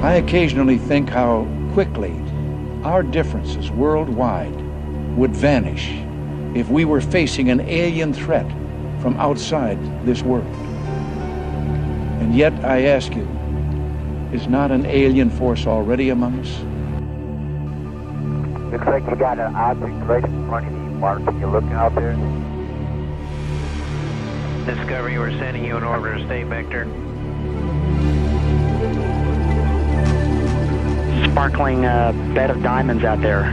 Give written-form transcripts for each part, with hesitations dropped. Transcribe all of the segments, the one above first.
I occasionally think how quickly our differences worldwide would vanish if we were facing an alien threat from outside this world. And yet, I ask you, is not an alien force already among us? Looks like you got an object right in front of you, Mark. Can you look out there? Discovery, we're sending you an orbiter. Stay vector. Sparkling bed of diamonds out there.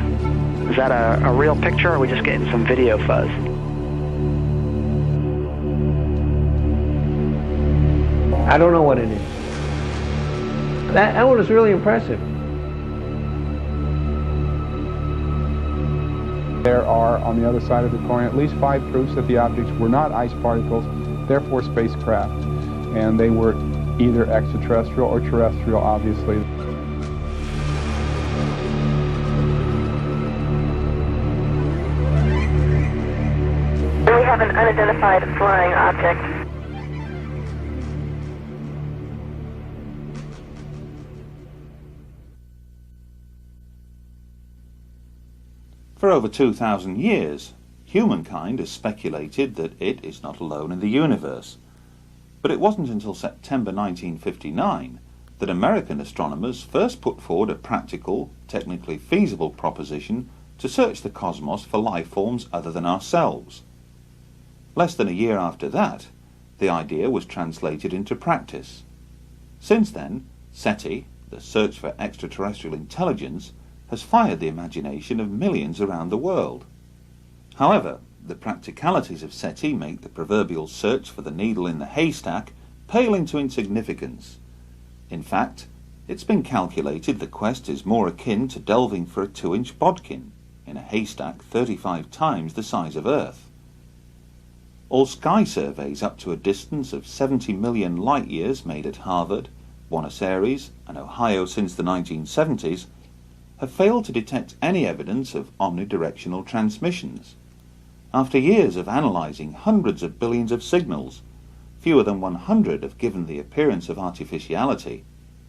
Is that a real picture, or are we just getting some video fuzz? I don't know what it is. That one is really impressive. There are, on the other side of the coin, at least 5 proofs that the objects were not ice particles, therefore spacecraft. And they were either extraterrestrial or terrestrial, obviously. We have an unidentified flying object. For over 2,000 years, humankind has speculated that it is not alone in the universe. But it wasn't until September 1959 that American astronomers first put forward a practical, technically feasible proposition to search the cosmos for life forms other than ourselves. Less than a year after that, the idea was translated into practice. Since then, SETI, the search for extraterrestrial intelligence, has fired the imagination of millions around the world. However, the practicalities of SETI make the proverbial search for the needle in the haystack pale into insignificance. In fact, it's been calculated the quest is more akin to delving for a 2-inch bodkin in a haystack 35 times the size of Earth. All sky surveys up to a distance of 70 million light-years made at Harvard, Buenos Aires and Ohio since the 1970s have failed to detect any evidence of omnidirectional transmissions. After years of analysing hundreds of billions of signals, fewer than 100 have given the appearance of artificiality,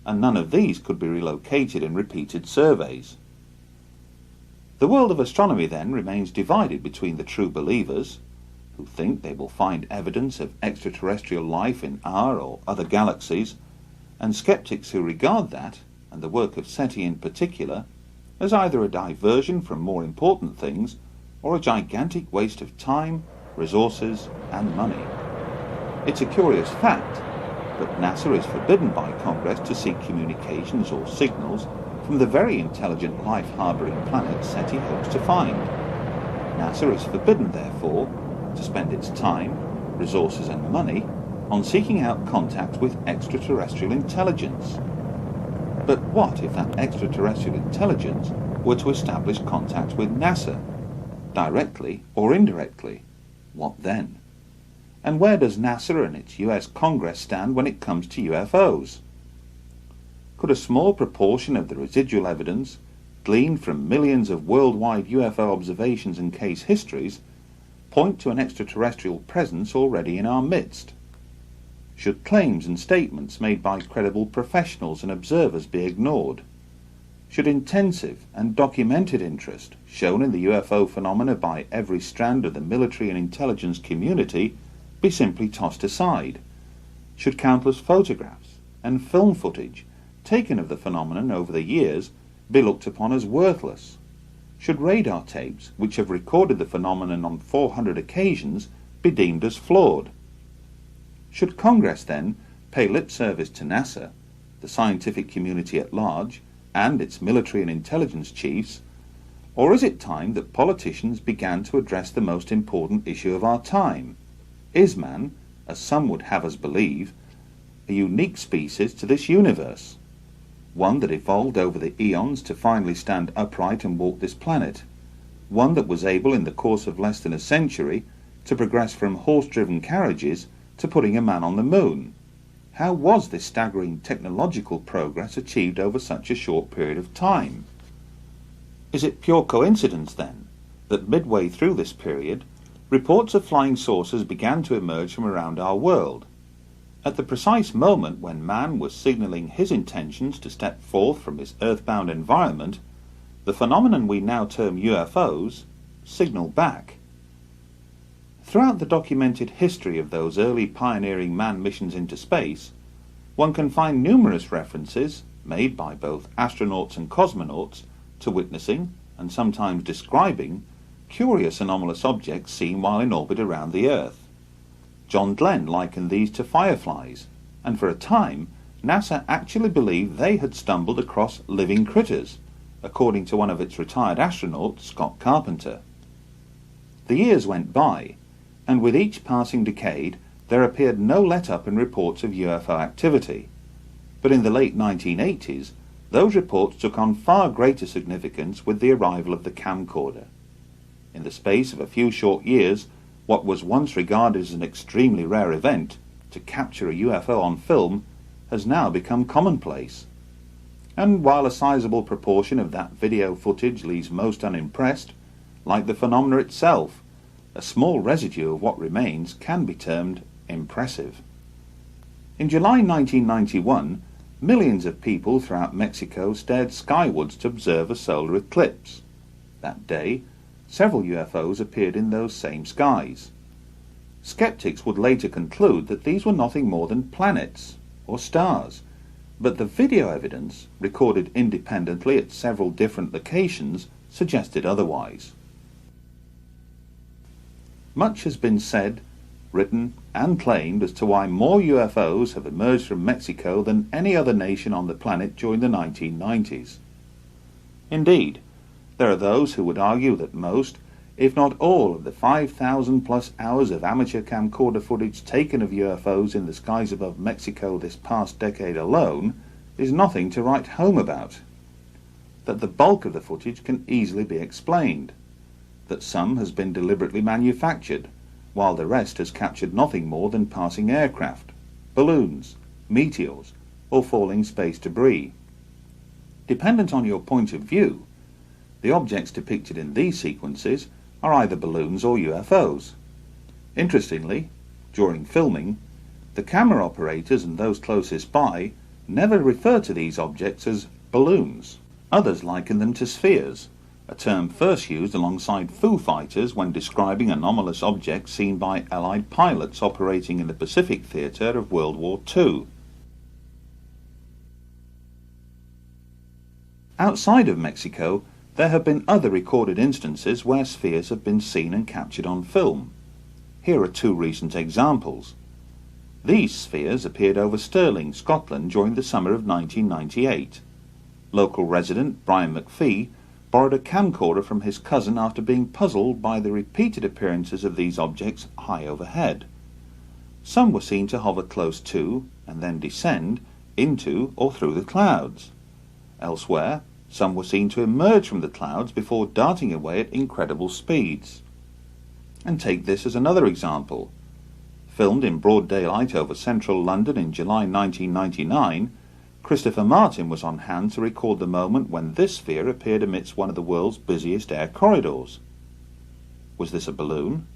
and none of these could be relocated in repeated surveys. The world of astronomy then remains divided between the true believers, who think they will find evidence of extraterrestrial life in our or other galaxies, and skeptics who regard that, and the work of SETI in particular, as either a diversion from more important things or a gigantic waste of time, resources and money. It's a curious fact, but NASA is forbidden by Congress to seek communications or signals from the very intelligent life-harbouring planet SETI hopes to find. NASA is forbidden, therefore, to spend its time, resources and money on seeking out contact with extraterrestrial intelligence. But what if that extraterrestrial intelligence were to establish contact with NASA, directly or indirectly? What then? And where does NASA and its US Congress stand when it comes to UFOs? Could a small proportion of the residual evidence, gleaned from millions of worldwide UFO observations and case histories, point to an extraterrestrial presence already in our midst? Should claims and statements made by credible professionals and observers be ignored? Should intensive and documented interest shown in the UFO phenomena by every strand of the military and intelligence community be simply tossed aside? Should countless photographs and film footage taken of the phenomenon over the years be looked upon as worthless? Should radar tapes, which have recorded the phenomenon on 400 occasions, be deemed as flawed? Should Congress, then, pay lip service to NASA, the scientific community at large, and its military and intelligence chiefs, or is it time that politicians began to address the most important issue of our time? Is man, as some would have us believe, a unique species to this universe, one that evolved over the eons to finally stand upright and walk this planet, one that was able in the course of less than a century to progress from horse-driven carriages to putting a man on the moon? How was this staggering technological progress achieved over such a short period of time? Is it pure coincidence, then, that midway through this period, reports of flying saucers began to emerge from around our world? At the precise moment when man was signalling his intentions to step forth from his earthbound environment, the phenomenon we now term UFOs signalled back. Throughout the documented history of those early pioneering manned missions into space, one can find numerous references, made by both astronauts and cosmonauts, to witnessing, and sometimes describing, curious anomalous objects seen while in orbit around the Earth. John Glenn likened these to fireflies, and for a time NASA actually believed they had stumbled across living critters, according to one of its retired astronauts, Scott Carpenter. The years went by, and with each passing decade there appeared no let-up in reports of UFO activity. But in the late 1980s, those reports took on far greater significance with the arrival of the camcorder. In the space of a few short years, what was once regarded as an extremely rare event, to capture a UFO on film, has now become commonplace. And while a sizable proportion of that video footage leaves most unimpressed, like the phenomena itself, a small residue of what remains can be termed impressive. In July 1991, millions of people throughout Mexico stared skywards to observe a solar eclipse. That day, several UFOs appeared in those same skies. Skeptics would later conclude that these were nothing more than planets or stars, but the video evidence, recorded independently at several different locations, suggested otherwise. Much has been said, written and claimed as to why more UFOs have emerged from Mexico than any other nation on the planet during the 1990s. Indeed, there are those who would argue that most, if not all, of the 5,000 plus hours of amateur camcorder footage taken of UFOs in the skies above Mexico this past decade alone is nothing to write home about. That the bulk of the footage can easily be explained. That some has been deliberately manufactured, while the rest has captured nothing more than passing aircraft, balloons, meteors, or falling space debris. Dependent on your point of view, the objects depicted in these sequences are either balloons or UFOs. Interestingly, during filming, the camera operators and those closest by never refer to these objects as balloons. Others liken them to spheres, a term first used alongside Foo Fighters when describing anomalous objects seen by Allied pilots operating in the Pacific theater of World War II. Outside of Mexico, there have been other recorded instances where spheres have been seen and captured on film. Here are two recent examples. These spheres appeared over Stirling, Scotland during the summer of 1998. Local resident Brian McPhee borrowed a camcorder from his cousin after being puzzled by the repeated appearances of these objects high overhead. Some were seen to hover close to and then descend into or through the clouds. Elsewhere, some were seen to emerge from the clouds before darting away at incredible speeds. And take this as another example. Filmed in broad daylight over central London in July 1999, Christopher Martin was on hand to record the moment when this sphere appeared amidst one of the world's busiest air corridors. Was this a balloon?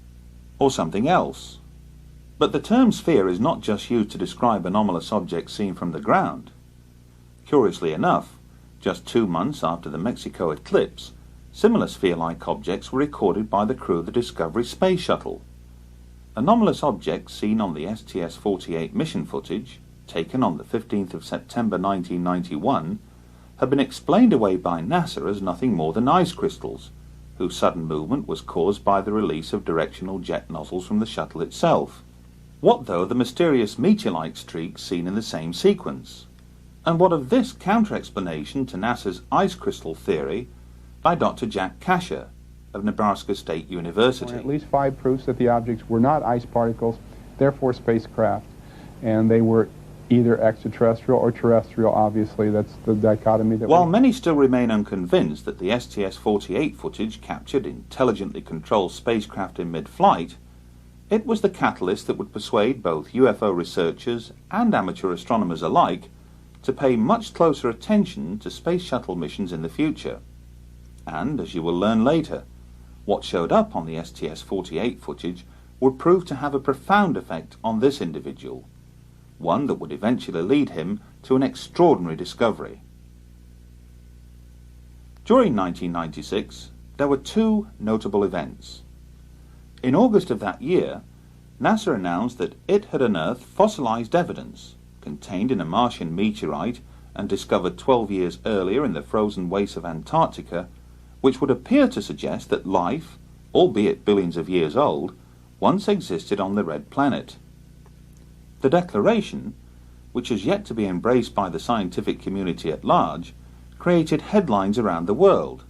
Or something else? But the term sphere is not just used to describe anomalous objects seen from the ground. Curiously enough, just 2 months after the Mexico eclipse, similar sphere-like objects were recorded by the crew of the Discovery space shuttle. Anomalous objects seen on the STS-48 mission footage, taken on the 15th of September 1991, have been explained away by NASA as nothing more than ice crystals, whose sudden movement was caused by the release of directional jet nozzles from the shuttle itself. What though the mysterious meteor-like streaks seen in the same sequence? And what of this counter-explanation to NASA's ice crystal theory by Dr. Jack Kasher of Nebraska State University? At least 5 proofs that the objects were not ice particles, therefore spacecraft, and they were either extraterrestrial or terrestrial. Obviously, that's the dichotomy that While many still remain unconvinced that the STS-48 footage captured intelligently controlled spacecraft in mid-flight, it was the catalyst that would persuade both UFO researchers and amateur astronomers alike to pay much closer attention to space shuttle missions in the future. And, as you will learn later, what showed up on the STS-48 footage would prove to have a profound effect on this individual. one that would eventually lead him to an extraordinary discovery. During 1996, there were two notable events. In August of that year, NASA announced that it had unearthed fossilized evidence contained in a Martian meteorite and discovered 12 years earlier in the frozen wastes of Antarctica, which would appear to suggest that life, albeit billions of years old, once existed on the red planet. The declaration, which has yet to be embraced by the scientific community at large, created headlines around the world,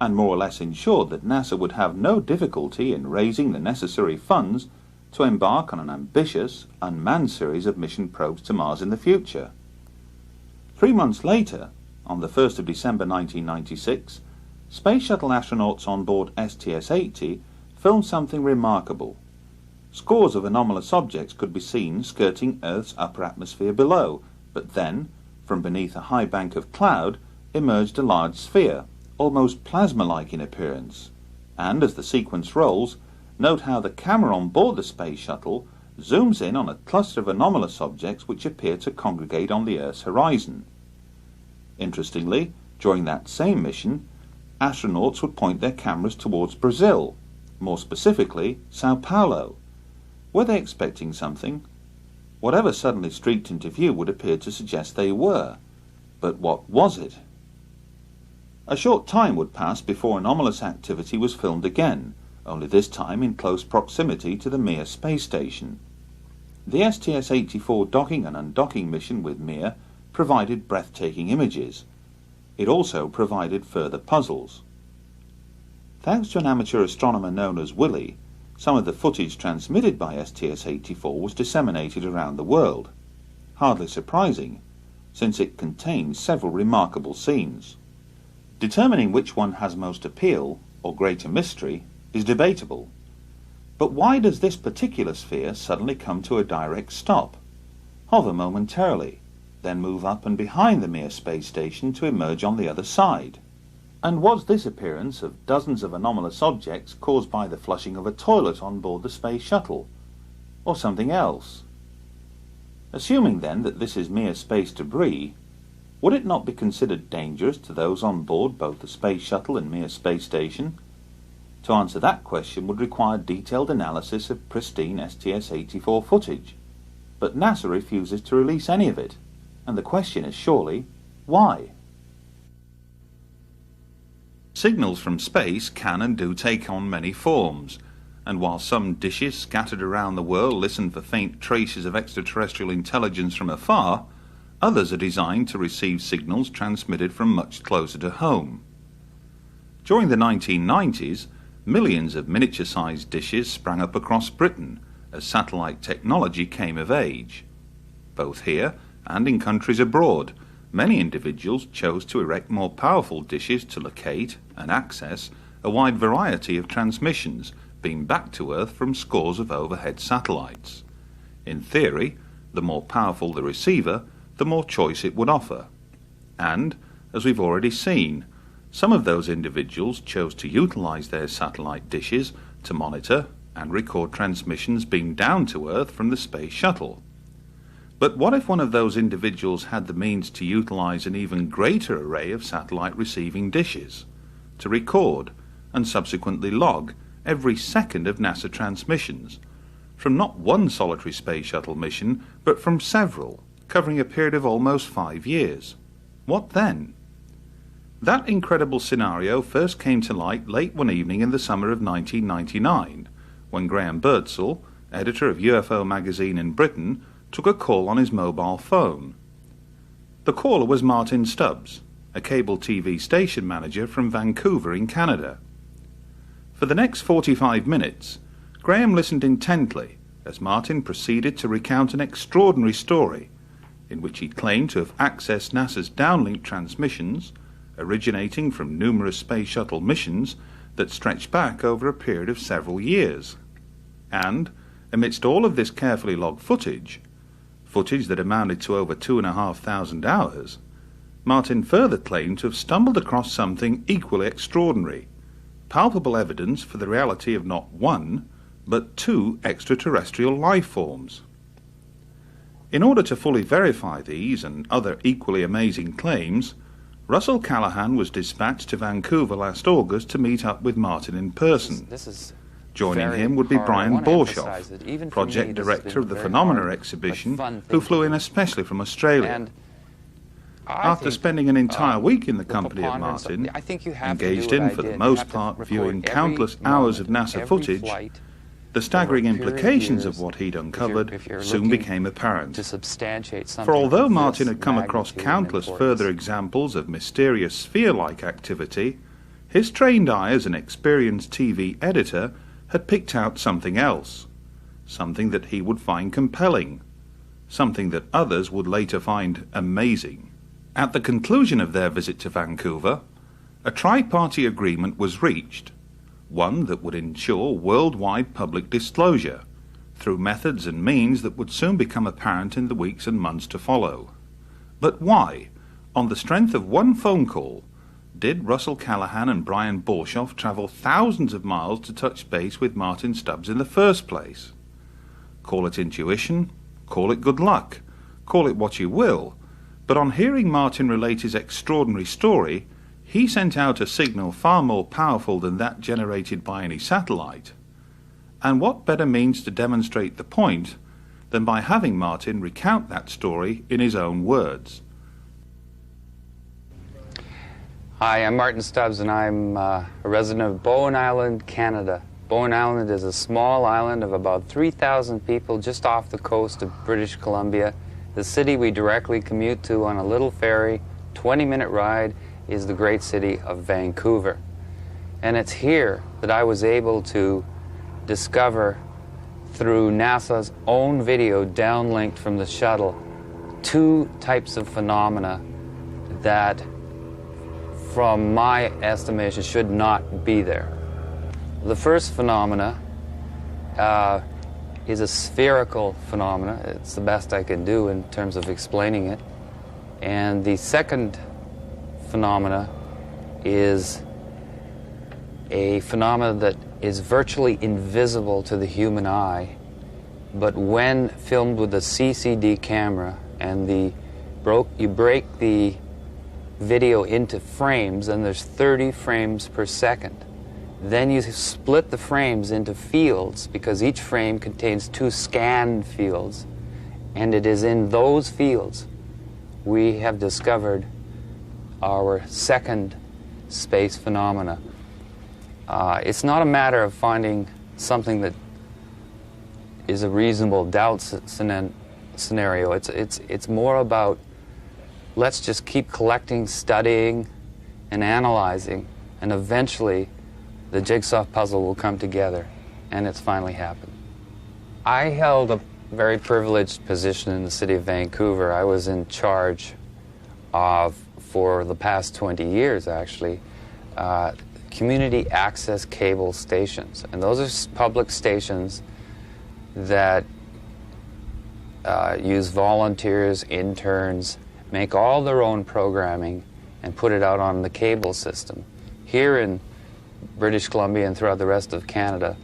and more or less ensured that NASA would have no difficulty in raising the necessary funds to embark on an ambitious, unmanned series of mission probes to Mars in the future. 3 months later, on the 1st of December 1996, Space Shuttle astronauts on board STS-80 filmed something remarkable. Scores of anomalous objects could be seen skirting Earth's upper atmosphere below, but then, from beneath a high bank of cloud, emerged a large sphere, almost plasma-like in appearance. And as the sequence rolls, note how the camera on board the Space Shuttle zooms in on a cluster of anomalous objects which appear to congregate on the Earth's horizon. Interestingly, during that same mission, astronauts would point their cameras towards Brazil, more specifically Sao Paulo. Were they expecting something? Whatever suddenly streaked into view would appear to suggest they were. But what was it? A short time would pass before anomalous activity was filmed again, only this time in close proximity to the Mir space station. The STS-84 docking and undocking mission with Mir provided breathtaking images. It also provided further puzzles. Thanks to an amateur astronomer known as Willie, some of the footage transmitted by STS-84 was disseminated around the world. Hardly surprising, since it contains several remarkable scenes. Determining which one has most appeal, or greater mystery, is debatable. But why does this particular sphere suddenly come to a direct stop, hover momentarily, then move up and behind the Mir space station to emerge on the other side? And was this appearance of dozens of anomalous objects caused by the flushing of a toilet on board the Space Shuttle, or something else? Assuming then that this is mere space debris, would it not be considered dangerous to those on board both the Space Shuttle and Mir space station? To answer that question would require detailed analysis of pristine STS-84 footage, but NASA refuses to release any of it, and the question is surely, why? Signals from space can and do take on many forms, and while some dishes scattered around the world listen for faint traces of extraterrestrial intelligence from afar, others are designed to receive signals transmitted from much closer to home. During the 1990s, millions of miniature-sized dishes sprang up across Britain as satellite technology came of age. Both here and in countries abroad, many individuals chose to erect more powerful dishes to locate and access a wide variety of transmissions being back to Earth from scores of overhead satellites. In theory, the more powerful the receiver, the more choice it would offer. And, as we've already seen, some of those individuals chose to utilize their satellite dishes to monitor and record transmissions beamed down to Earth from the Space Shuttle. But what if one of those individuals had the means to utilize an even greater array of satellite receiving dishes, to record and subsequently log every second of NASA transmissions, from not one solitary Space Shuttle mission, but from several, covering a period of almost 5 years? What then? That incredible scenario first came to light late one evening in the summer of 1999, when Graham Birdsall, editor of UFO magazine in Britain, took a call on his mobile phone. The caller was Martin Stubbs, a cable TV station manager from Vancouver in Canada. For the next 45 minutes, Graham listened intently as Martin proceeded to recount an extraordinary story in which he claimed to have accessed NASA's downlink transmissions originating from numerous Space Shuttle missions that stretched back over a period of several years. And, amidst all of this carefully logged footage that amounted to over 2,500 hours, Martin further claimed to have stumbled across something equally extraordinary, palpable evidence for the reality of not one, but 2 extraterrestrial life forms. In order to fully verify these and other equally amazing claims, Russell Callahan was dispatched to Vancouver last August to meet up with Martin in person. Joining him would be Brian Borshoff, project director of the Phenomena exhibition, who flew in especially from Australia. After spending an entire week in the company of Martin, engaged in, for the most part, viewing countless hours of NASA footage, the staggering implications of what he'd uncovered soon became apparent. For although Martin had come across countless further examples of mysterious sphere-like activity, his trained eye as an experienced TV editor had picked out something else, something that he would find compelling, something that others would later find amazing. At the conclusion of their visit to Vancouver, a tri-party agreement was reached, one that would ensure worldwide public disclosure through methods and means that would soon become apparent in the weeks and months to follow. But why, on the strength of one phone call, did Russell Callahan and Brian Borshoff travel thousands of miles to touch base with Martin Stubbs in the first place? Call it intuition, call it good luck, call it what you will, but on hearing Martin relate his extraordinary story, he sent out a signal far more powerful than that generated by any satellite. And what better means to demonstrate the point than by having Martin recount that story in his own words? Hi, I'm Martin Stubbs, and I'm a resident of Bowen Island, Canada. Bowen Island is a small island of about 3,000 people just off the coast of British Columbia. The city we directly commute to on a little ferry, 20-minute ride, is the great city of Vancouver. And it's here that I was able to discover, through NASA's own video downlinked from the shuttle, two types of phenomena that, from my estimation, should not be there. The first phenomena is a spherical phenomena. It's the best I can do in terms of explaining it. And the second phenomena is a phenomena that is virtually invisible to the human eye, but when filmed with a CCD camera and you break the video into frames, and there's 30 frames per second. Then you split the frames into fields, because each frame contains 2 scanned fields, and it is in those fields we have discovered our second space phenomena. It's not a matter of finding something that is a reasonable doubt scenario. It's more about, let's just keep collecting, studying, and analyzing, and eventually the jigsaw puzzle will come together, and it's finally happened. I held a very privileged position in the city of Vancouver. I was in charge of, for the past 20 years actually, community access cable stations. And those are public stations that use volunteers, interns, make all their own programming, and put it out on the cable system. Here in British Columbia and throughout the rest of Canada,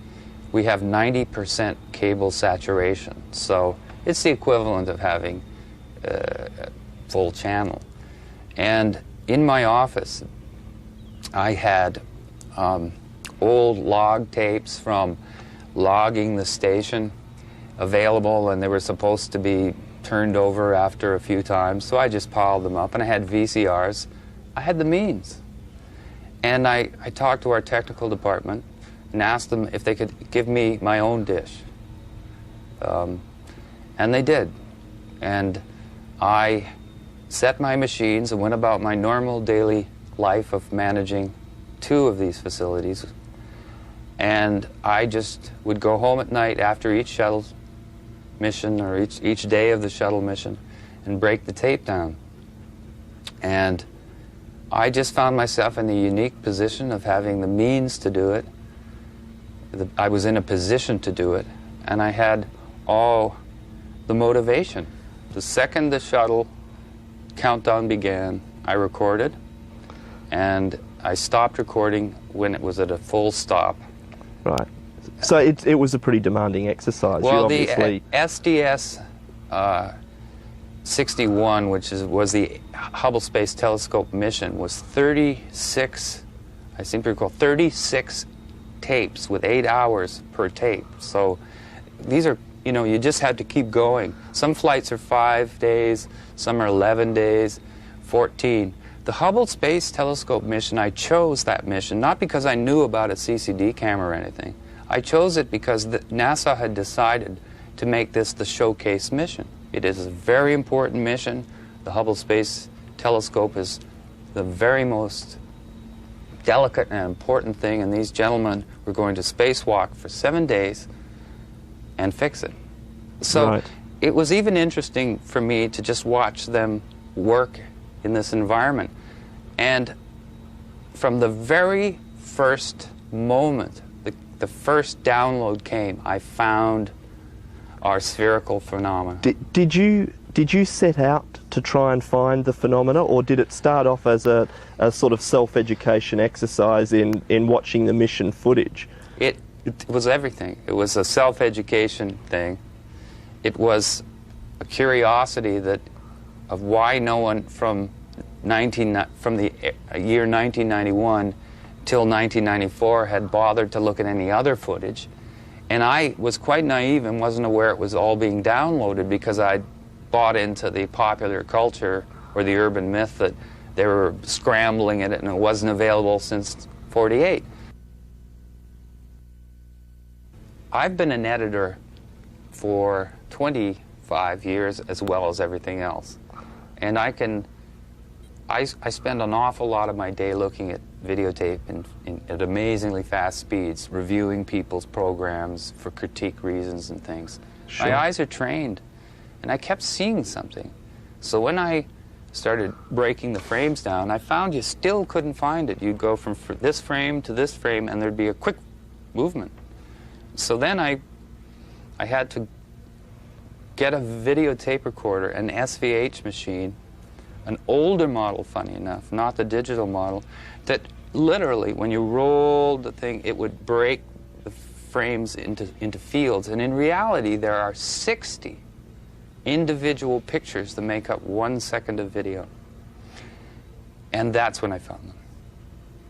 we have 90% cable saturation. So it's the equivalent of having a full channel. And in my office, I had old log tapes from logging the station available, and they were supposed to be turned over after a few times, so I just piled them up. And I had VCRs. I had the means. And I talked to our technical department and asked them if they could give me my own dish. And they did. And I set my machines and went about my normal daily life of managing 2 of these facilities. And I just would go home at night after each shuttle mission, or each day of the shuttle mission, and break the tape down. And I just found myself in the unique position of having the means to do it. I was in a position to do it, and I had all the motivation. The second the shuttle countdown began, I recorded, and I stopped recording when it was at a full stop. Right. So it was a pretty demanding exercise. Well, you obviously... the SDS 61, which was the Hubble Space Telescope mission, was 36, I seem to recall, 36 tapes with 8 hours per tape. So these are, you know, you just had to keep going. Some flights are 5 days, some are 11 days, 14. The Hubble Space Telescope mission, I chose that mission not because I knew about a CCD camera or anything. I chose it because NASA had decided to make this the showcase mission. It is a very important mission. The Hubble Space Telescope is the very most delicate and important thing, and these gentlemen were going to spacewalk for 7 days and fix it. So Right. it was even interesting for me to just watch them work in this environment. And from the very first moment, the first download came, I found our spherical phenomena. Did you set out to try and find the phenomena, or did it start off as a sort of self-education exercise in watching the mission footage? It was everything. It was a self-education thing. It was a curiosity of why no one from the year 1991 till 1994 had bothered to look at any other footage. And I was quite naive and wasn't aware it was all being downloaded because I'd bought into the popular culture or the urban myth that they were scrambling at it and it wasn't available since '48. I've been an editor for 25 years as well as everything else. And I spend an awful lot of my day looking at videotape at amazingly fast speeds, reviewing people's programs for critique reasons and things. Sure. My eyes are trained, and I kept seeing something. So when I started breaking the frames down, I found you still couldn't find it. You'd go from this frame to this frame, and there'd be a quick movement. So then I had to get a videotape recorder, an SVH machine, an older model, funny enough, not the digital model, that literally, when you rolled the thing, it would break the frames into fields. And in reality, there are 60 individual pictures that make up 1 second of video. And that's when I found them.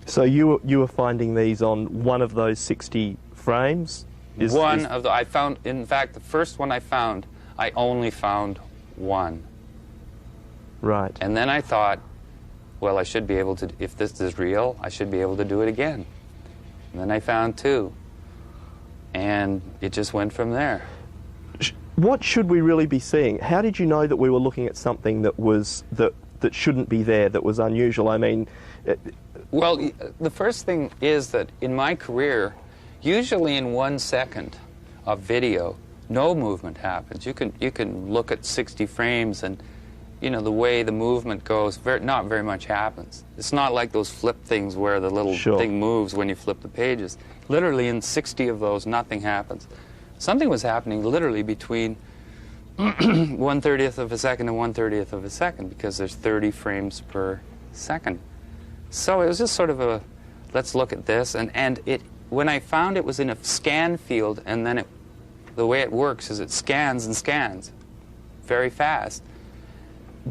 So you were finding these on one of those 60 frames? I found, in fact, the first one I found, I only found one. Right. And then I thought, well, I should be able to, if this is real, I should be able to do it again. And then I found two. And it just went from there. What should we really be seeing? How did you know that we were looking at something that was that shouldn't be there, that was unusual? I mean, well, the first thing is that in my career, usually in 1 second of video, no movement happens. You can look at 60 frames and, you know, the way the movement goes, not very much happens. It's not like those flip things where the little thing moves when you flip the pages. Literally in 60 of those, nothing happens. Something was happening literally between 1/30th of a second and 1/30th of a second, because there's 30 frames per second. So it was just sort of a, let's look at this. And when I found it was in a scan field, and then the way it works is it scans and scans very fast.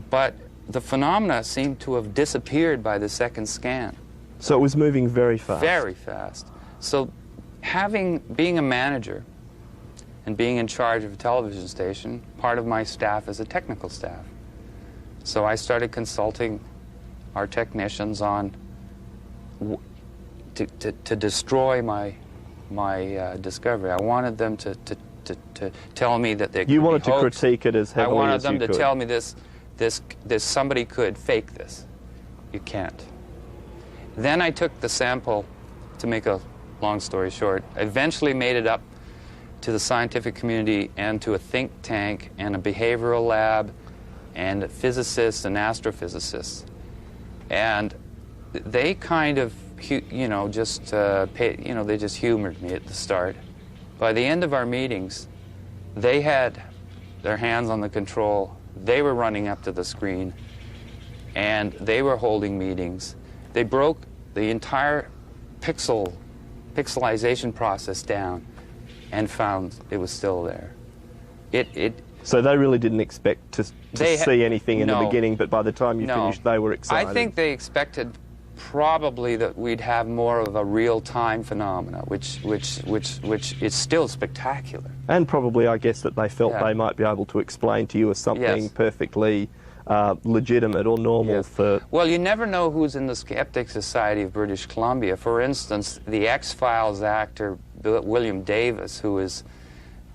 But the phenomena seemed to have disappeared by the second scan. So it was moving very fast. Very fast. So being a manager and being in charge of a television station, part of my staff is a technical staff. So I started consulting our technicians on to destroy my discovery. I wanted them to tell me that they could You wanted be to hoaxed. critique it as heavily as you could. I wanted them to tell me this somebody could fake this. You can't. Then I took the sample, to make a long story short, eventually made it up to the scientific community and to a think tank and a behavioral lab and physicists and astrophysicists. And they kind of, they just humored me at the start. By the end of our meetings, they had their hands on the control. They were running up to the screen, and they were holding meetings. They broke the entire pixelization process down and found it was still there. So they really didn't expect to see anything in the beginning, but by the time you finished, they were excited. I think they expected probably that we'd have more of a real-time phenomena, which is still spectacular. And probably, I guess, that they felt they might be able to explain to you as something perfectly legitimate or normal for... Well, you never know who's in the Skeptic Society of British Columbia. For instance, the X-Files actor William Davis, who is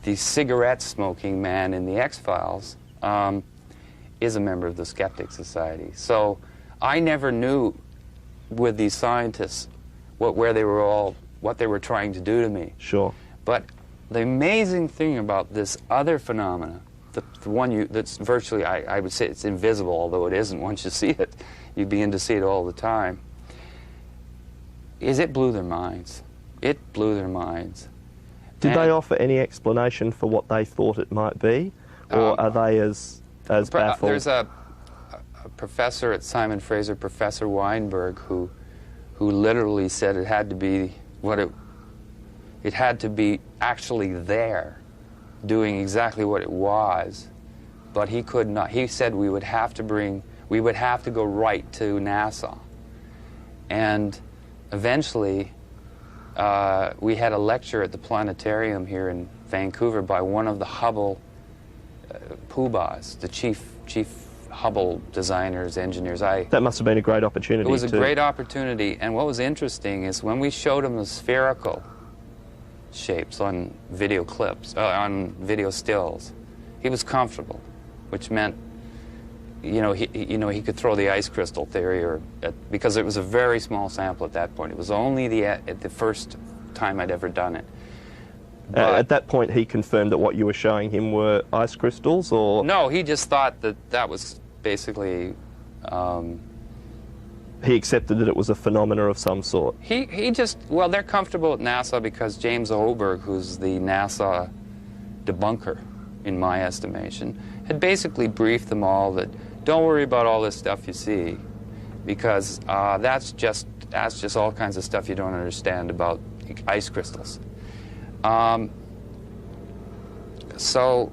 the cigarette-smoking man in the X-Files, is a member of the Skeptic Society. So I never knew with these scientists what they were trying to do to me. Sure. But the amazing thing about this other phenomena, the one that's virtually, I would say it's invisible, although it isn't once you see it. You begin to see it all the time. Is it blew their minds. It blew their minds. Did they offer any explanation for what they thought it might be? Or are they as baffled? There's a professor at Simon Fraser, Professor Weinberg, who literally said it had to be it had to be actually there, doing exactly what it was, but he could not. He said we would have to go right to NASA, and eventually we had a lecture at the planetarium here in Vancouver by one of the Hubble poobahs, the chief Hubble designers, engineers. That must have been a great opportunity. It was a great opportunity, and what was interesting is when we showed him the spherical shapes on video clips, on video stills, he was comfortable, which meant, he could throw the ice crystal theory, because it was a very small sample at that point. It was only the first time I'd ever done it. At that point, he confirmed that what you were showing him were ice crystals, or...? No, he just thought that was basically... He accepted that it was a phenomena of some sort. He just... Well, they're comfortable at NASA because James Oberg, who's the NASA debunker, in my estimation, had basically briefed them all that don't worry about all this stuff you see, because that's just all kinds of stuff you don't understand about ice crystals. So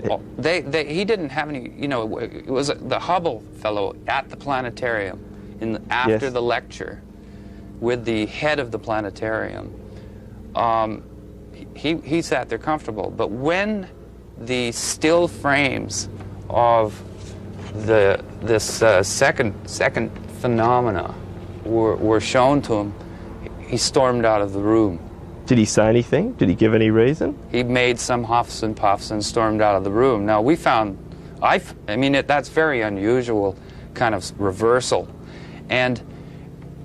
he didn't have any, it was the Hubble fellow at the planetarium after the lecture with the head of the planetarium. He sat there comfortable, but when the still frames of this second phenomena were shown to him, he stormed out of the room. Did he say anything? Did he give any reason? He made some huffs and puffs and stormed out of the room. Now, we found, that's very unusual kind of reversal. And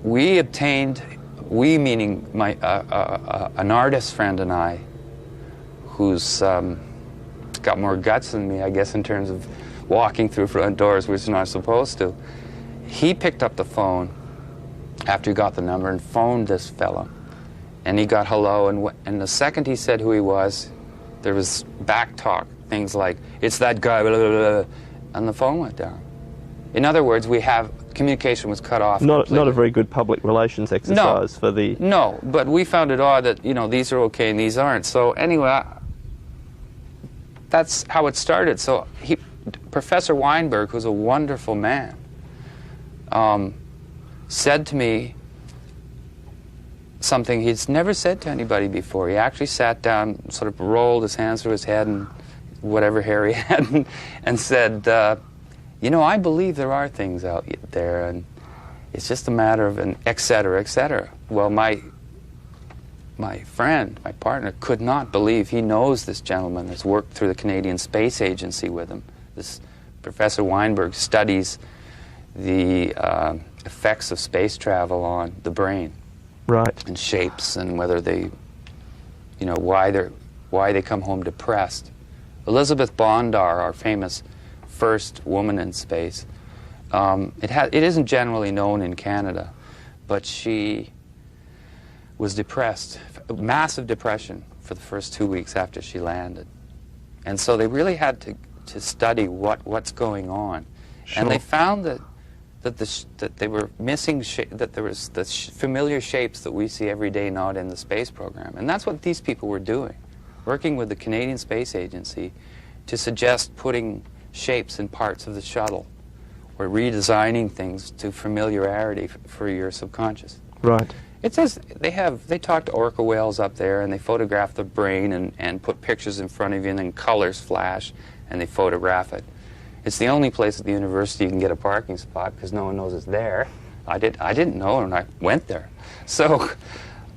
we obtained, meaning an artist friend and I, who's got more guts than me, I guess, in terms of walking through front doors, which you're not supposed to. He picked up the phone after he got the number and phoned this fella. And he got hello, and the second he said who he was, there was back talk, things like, it's that guy, blah, blah, blah, and the phone went down. In other words, communication was cut off. Not a very good public relations exercise for the... No, but we found it odd that, these are okay and these aren't. So anyway, that's how it started. So Professor Weinberg, who's a wonderful man, said to me something he's never said to anybody before. He actually sat down, sort of rolled his hands through his head and whatever hair he had, and said, I believe there are things out there, and it's just a matter of an et cetera, et cetera. Well, my friend, my partner, could not believe. He knows this gentleman, has worked through the Canadian Space Agency with him. This Professor Weinberg studies the effects of space travel on the brain. Right. And shapes, and whether they, why they come home depressed. Elizabeth Bondar, our famous first woman in space, it isn't generally known in Canada, but she was depressed, massive depression for the first 2 weeks after she landed, and so they really had to study what's going on, Sure. And they found that they were missing, that there was the familiar shapes that we see every day not in the space program. And that's what these people were doing, working with the Canadian Space Agency, to suggest putting shapes in parts of the shuttle or redesigning things to familiarity for your subconscious. Right. It says they talk to orca whales up there, and they photograph the brain and put pictures in front of you, and then colors flash and they photograph it. It's the only place at the university you can get a parking spot because no one knows it's there. I didn't know, and I went there. So,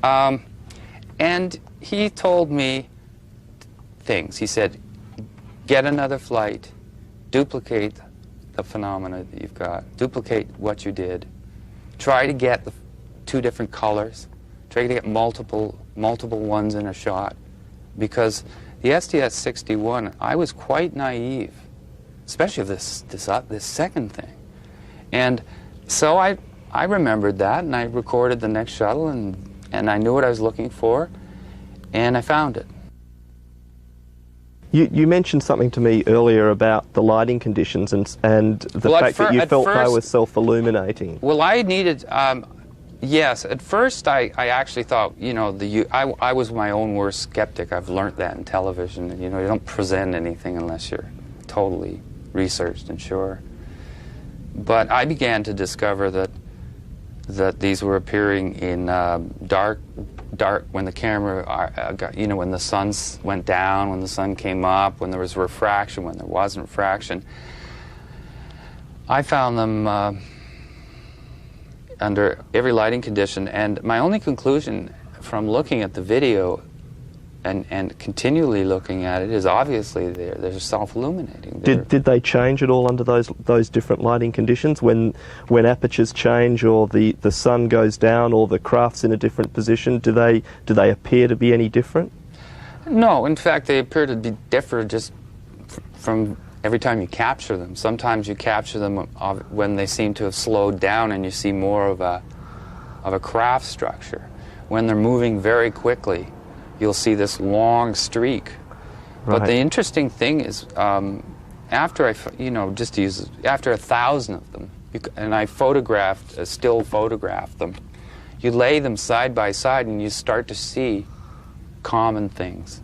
and he told me things. He said, get another flight, duplicate the phenomena that you've got, duplicate what you did, try to get the 2 different colors, try to get multiple ones in a shot, because the STS-61, I was quite naive, especially this second thing. And so I remembered that, and I recorded the next shuttle, and I knew what I was looking for, and I found it. You mentioned something to me earlier about the lighting conditions and the fact that you felt they were self-illuminating. Well, I needed, yes, at first I actually thought, you know, I was my own worst skeptic. I've learned that in television. You know, you don't present anything unless you're totally researched and sure. But I began to discover that these were appearing in dark, when the camera, you know, when the sun went down, when the sun came up, when there was refraction, when there wasn't refraction. I found them under every lighting condition, and my only conclusion from looking at the video and continually looking at it is obviously they're self-illuminating. Did they change at all under those different lighting conditions when apertures change or the sun goes down or the craft's in a different position? Do they appear to be any different? No, in fact they appear to be different just from every time you capture them. Sometimes you capture them when they seem to have slowed down and you see more of a craft structure. When they're moving very quickly, you'll see this long streak. Right. But the interesting thing is, after after 1,000 of them, and I still photographed them, you lay them side by side and you start to see common things.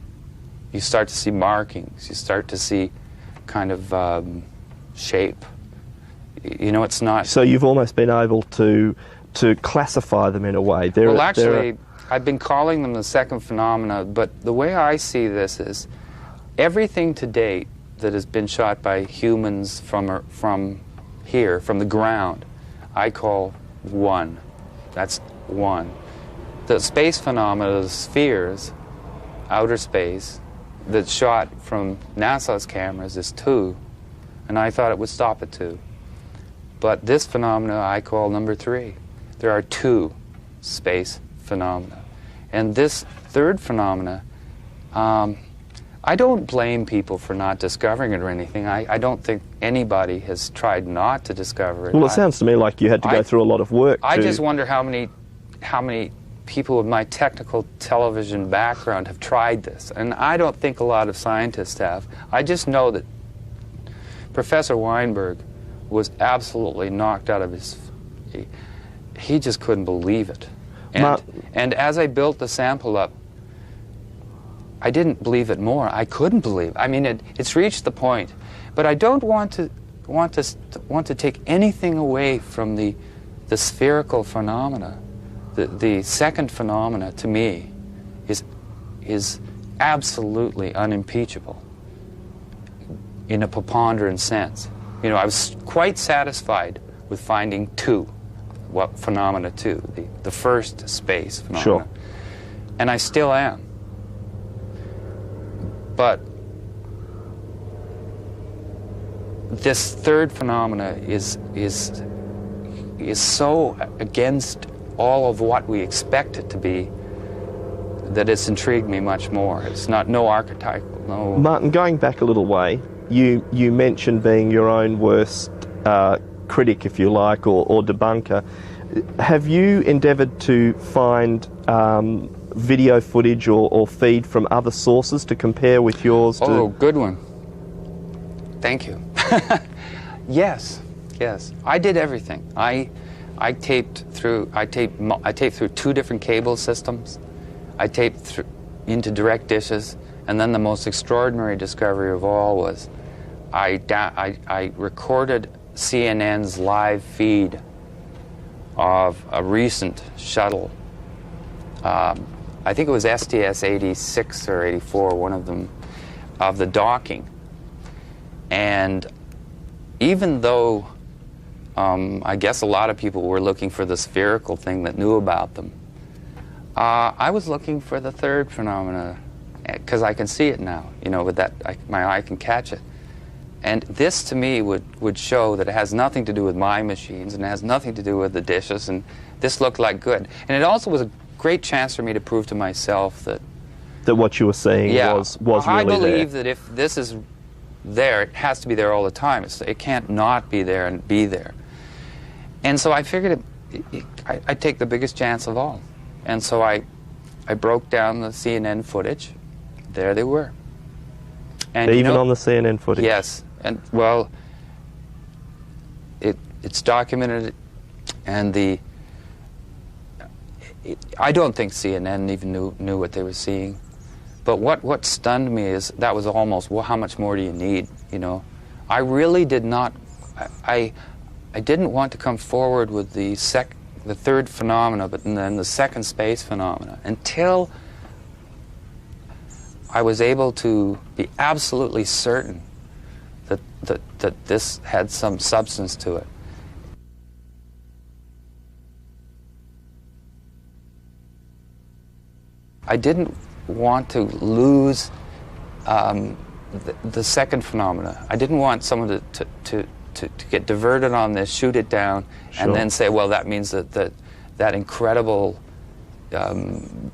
You start to see markings. You start to see kind of shape. You know, it's not. So you've almost been able to classify them in a way. Well, actually, I've been calling them the second phenomena, but the way I see this is everything to date that has been shot by humans from here, from the ground, I call one. That's one. The space phenomena, the spheres, outer space, that's shot from NASA's cameras is 2, and I thought it would stop at 2. But this phenomena I call number 3. There are 2 space phenomena. And this third phenomena, I don't blame people for not discovering it or anything. I don't think anybody has tried not to discover it. Well, it sounds to me like you had to go through a lot of work. I just wonder how many people with my technical television background have tried this. And I don't think a lot of scientists have. I just know that Professor Weinberg was absolutely knocked out of his... He just couldn't believe it. And as I built the sample up, I didn't believe it more. I couldn't believe it. I mean, it's reached the point. But I don't want to take anything away from the spherical phenomena. The second phenomena, to me, is absolutely unimpeachable in a preponderant sense. You know, I was quite satisfied with finding 2. What phenomena 2, the first space phenomena. Sure. And I still am. But this third phenomena is so against all of what we expect it to be that it's intrigued me much more. It's no archetypal, no... Martin, going back a little way, you mentioned being your own worst critic, if you like, or debunker. Have you endeavoured to find video footage or feed from other sources to compare with yours? Oh, good one. Thank you. Yes. I did everything. I taped through 2 different cable systems. I taped into direct dishes, And then the most extraordinary discovery of all was I recorded CNN's live feed of a recent shuttle. I think it was STS-86 or 84, one of them, of the docking. And even though I guess a lot of people were looking for the spherical thing that knew about them, I was looking for the third phenomena, because I can see it now, you know, with that, my eye can catch it. And this, to me, would show that it has nothing to do with my machines, and it has nothing to do with the dishes, and this looked like good. And it also was a great chance for me to prove to myself that what you were seeing was really there. I believe that if this is there, it has to be there all the time. It can't not be there and be there. And so I figured I'd take the biggest chance of all. And so I broke down the CNN footage. There they were. And even on the CNN footage? Yes. And, well, it's documented, and I don't think CNN even knew what they were seeing. But what stunned me is that was almost, well, how much more do you need, you know? I really did not, I didn't want to come forward with the third phenomena, but then the second space phenomena, until I was able to be absolutely certain that this had some substance to it. I didn't want to lose the second phenomena. I didn't want someone to get diverted on this, shoot it down, and then say, well, that means that incredible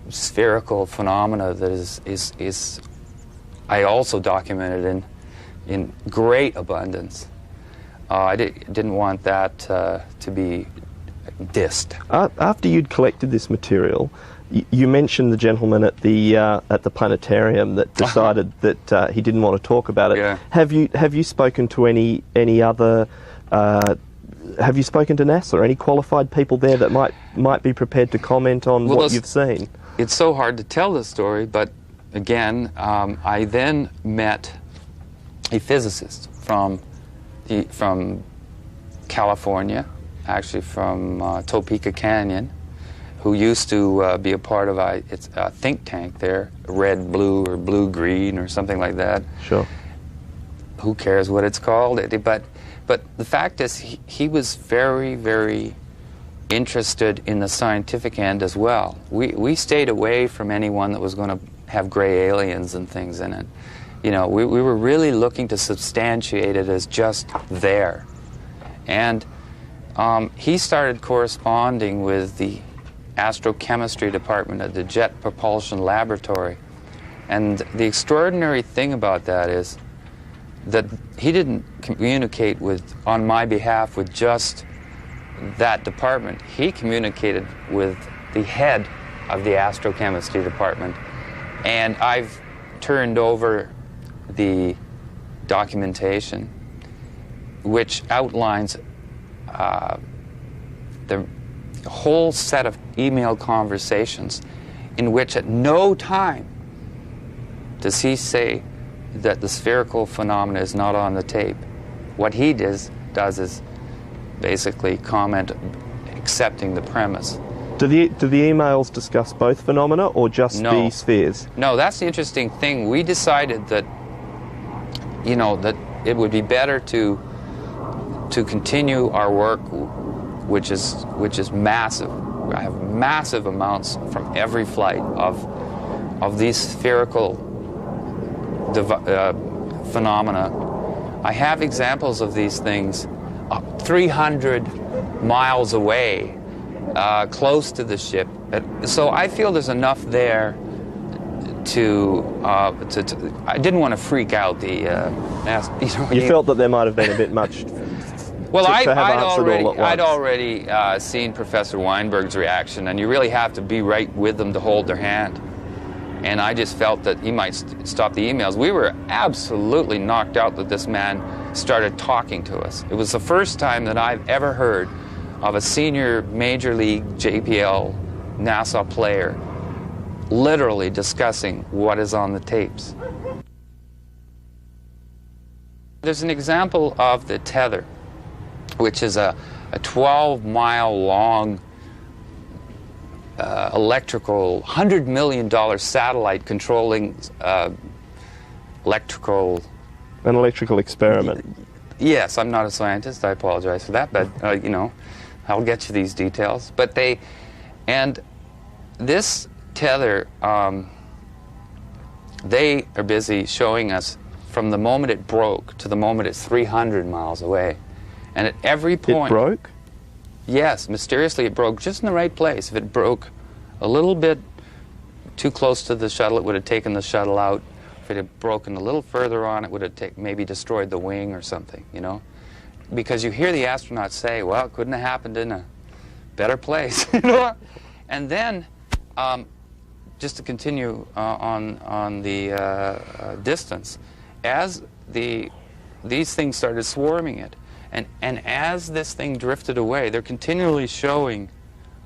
spherical phenomena that is I also documented in great abundance. I didn't want that to be dissed. After you'd collected this material, you mentioned the gentleman at the planetarium that decided that he didn't want to talk about it. Yeah. Have you spoken to any other? Have you spoken to NASA? Any qualified people there that might be prepared to comment on what you've seen? It's so hard to tell the story, but again, I then met a physicist from California, actually from Topeka Canyon, who used to be a part of a think tank there, red, blue, or blue-green, or something like that. Sure. Who cares what it's called? But the fact is, he was very, very interested in the scientific end as well. We stayed away from anyone that was going to have gray aliens and things in it. You know, we were really looking to substantiate it as just there. And he started corresponding with the astrochemistry department at the Jet Propulsion Laboratory. And the extraordinary thing about that is that he didn't communicate on my behalf with just that department. He communicated with the head of the astrochemistry department. And I've turned over the documentation which outlines the whole set of email conversations in which at no time does he say that the spherical phenomena is not on the tape. What he does is basically comment accepting the premise. Do the emails discuss both phenomena or just the spheres? No, that's the interesting thing. We decided that, you know, that it would be better to continue our work, which is massive. I have massive amounts from every flight of these spherical phenomena. I have examples of these things 300 miles away, close to the ship. So I feel there's enough there to I didn't want to freak out the You felt that there might have been a bit much. Well, I'd already seen Professor Weinberg's reaction, and you really have to be right with them to hold their hand. And I just felt that he might stop the emails. We were absolutely knocked out that this man started talking to us. It was the first time that I've ever heard of a senior Major League JPL NASA player literally discussing what is on the tapes. There's an example of the tether, which is a 12-mile long electrical, $100 million satellite controlling electrical... An electrical experiment. Yes, I'm not a scientist, I apologize for that, but you know, I'll get you these details. But and this tether, they are busy showing us from the moment it broke to the moment it's 300 miles away. And at every point... It broke? Yes, mysteriously it broke just in the right place. If it broke a little bit too close to the shuttle, it would have taken the shuttle out. If it had broken a little further on, it would have maybe destroyed the wing or something, you know? Because you hear the astronauts say, well, it couldn't have happened in a better place, you know? And then, just to continue on the distance, as these things started swarming it, and as this thing drifted away, they're continually showing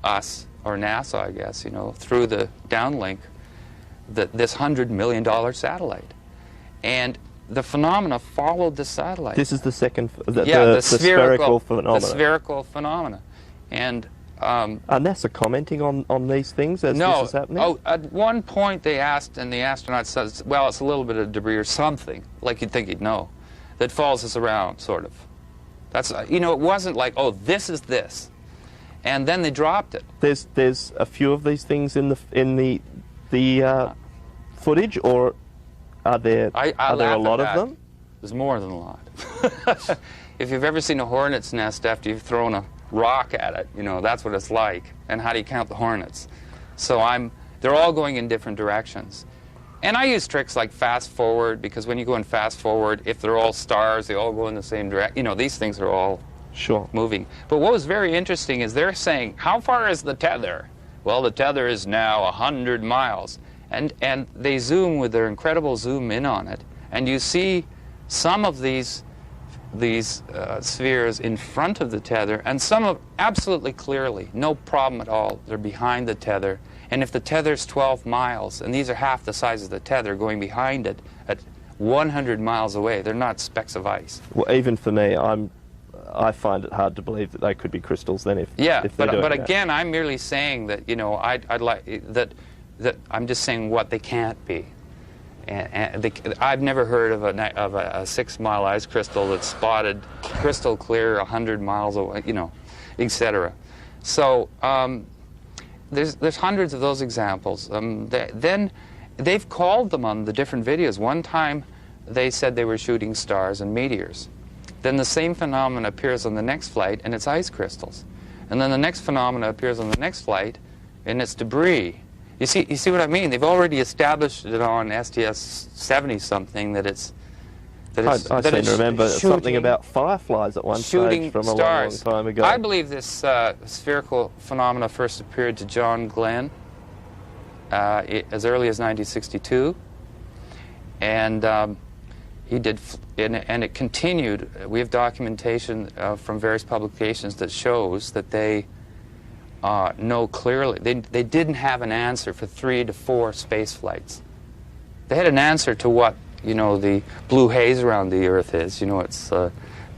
us, or NASA, I guess, you know, through the downlink, this $100 million satellite. And the phenomena followed the satellite. This is the second, the spherical phenomena. The spherical phenomena. And are NASA commenting on these things as no, this is happening? Oh, at one point they asked, and the astronaut says, well, it's a little bit of debris or something, like you'd think he'd know, that follows us around, sort of. That's, you know, it wasn't like, oh, this is this. And then they dropped it. There's a few of these things in the footage, or are there a lot of them? There's more than a lot. If you've ever seen a hornet's nest after you've thrown a rock at it, you know, that's what it's like. And how do you count the hornets? So they're all going in different directions. And I use tricks like fast forward, because when you go in fast forward, if they're all stars, they all go in the same direction. You know, these things are all moving. But what was very interesting is they're saying, how far is the tether? Well, the tether is now 100 miles. And they zoom with their incredible zoom in on it. And you see some of these spheres in front of the tether, and some of absolutely clearly, no problem at all, they're behind the tether. And if the tether's 12 miles, and these are half the size of the tether going behind it at 100 miles away, they're not specks of ice. Well, even for me, I find it hard to believe that they could be crystals then if but again, I'm merely saying that, you know, I'd like that I'm just saying what they can't be. And I've never heard of a 6-mile ice crystal that's spotted crystal clear 100 miles away, you know, etc. So there's hundreds of those examples. Then they've called them on the different videos. One time they said they were shooting stars and meteors. Then the same phenomenon appears on the next flight, and it's ice crystals. And then the next phenomenon appears on the next flight, and it's debris. You see what I mean? They've already established it on STS-70-something that it's... I seem to remember something about fireflies at one stage from stars. a long time ago. I believe this spherical phenomena first appeared to John Glenn as early as 1962. And he did, and it continued. We have documentation from various publications that shows that they know clearly. They didn't have an answer for 3 to 4 space flights. They had an answer to what, you know, the blue haze around the Earth is. You know, it's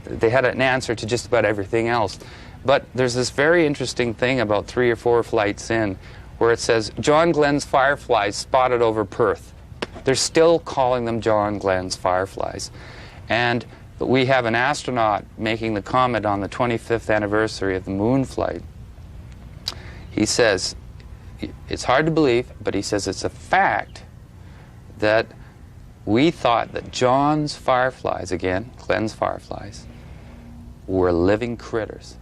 they had an answer to just about everything else. But there's this very interesting thing about 3 or 4 flights in, where it says John Glenn's fireflies spotted over Perth. They're still calling them John Glenn's fireflies. And we have an astronaut making the comment on the 25th anniversary of the moon flight. He says, it's hard to believe, but he says it's a fact that we thought that John's fireflies, again, Glenn's fireflies, were living critters.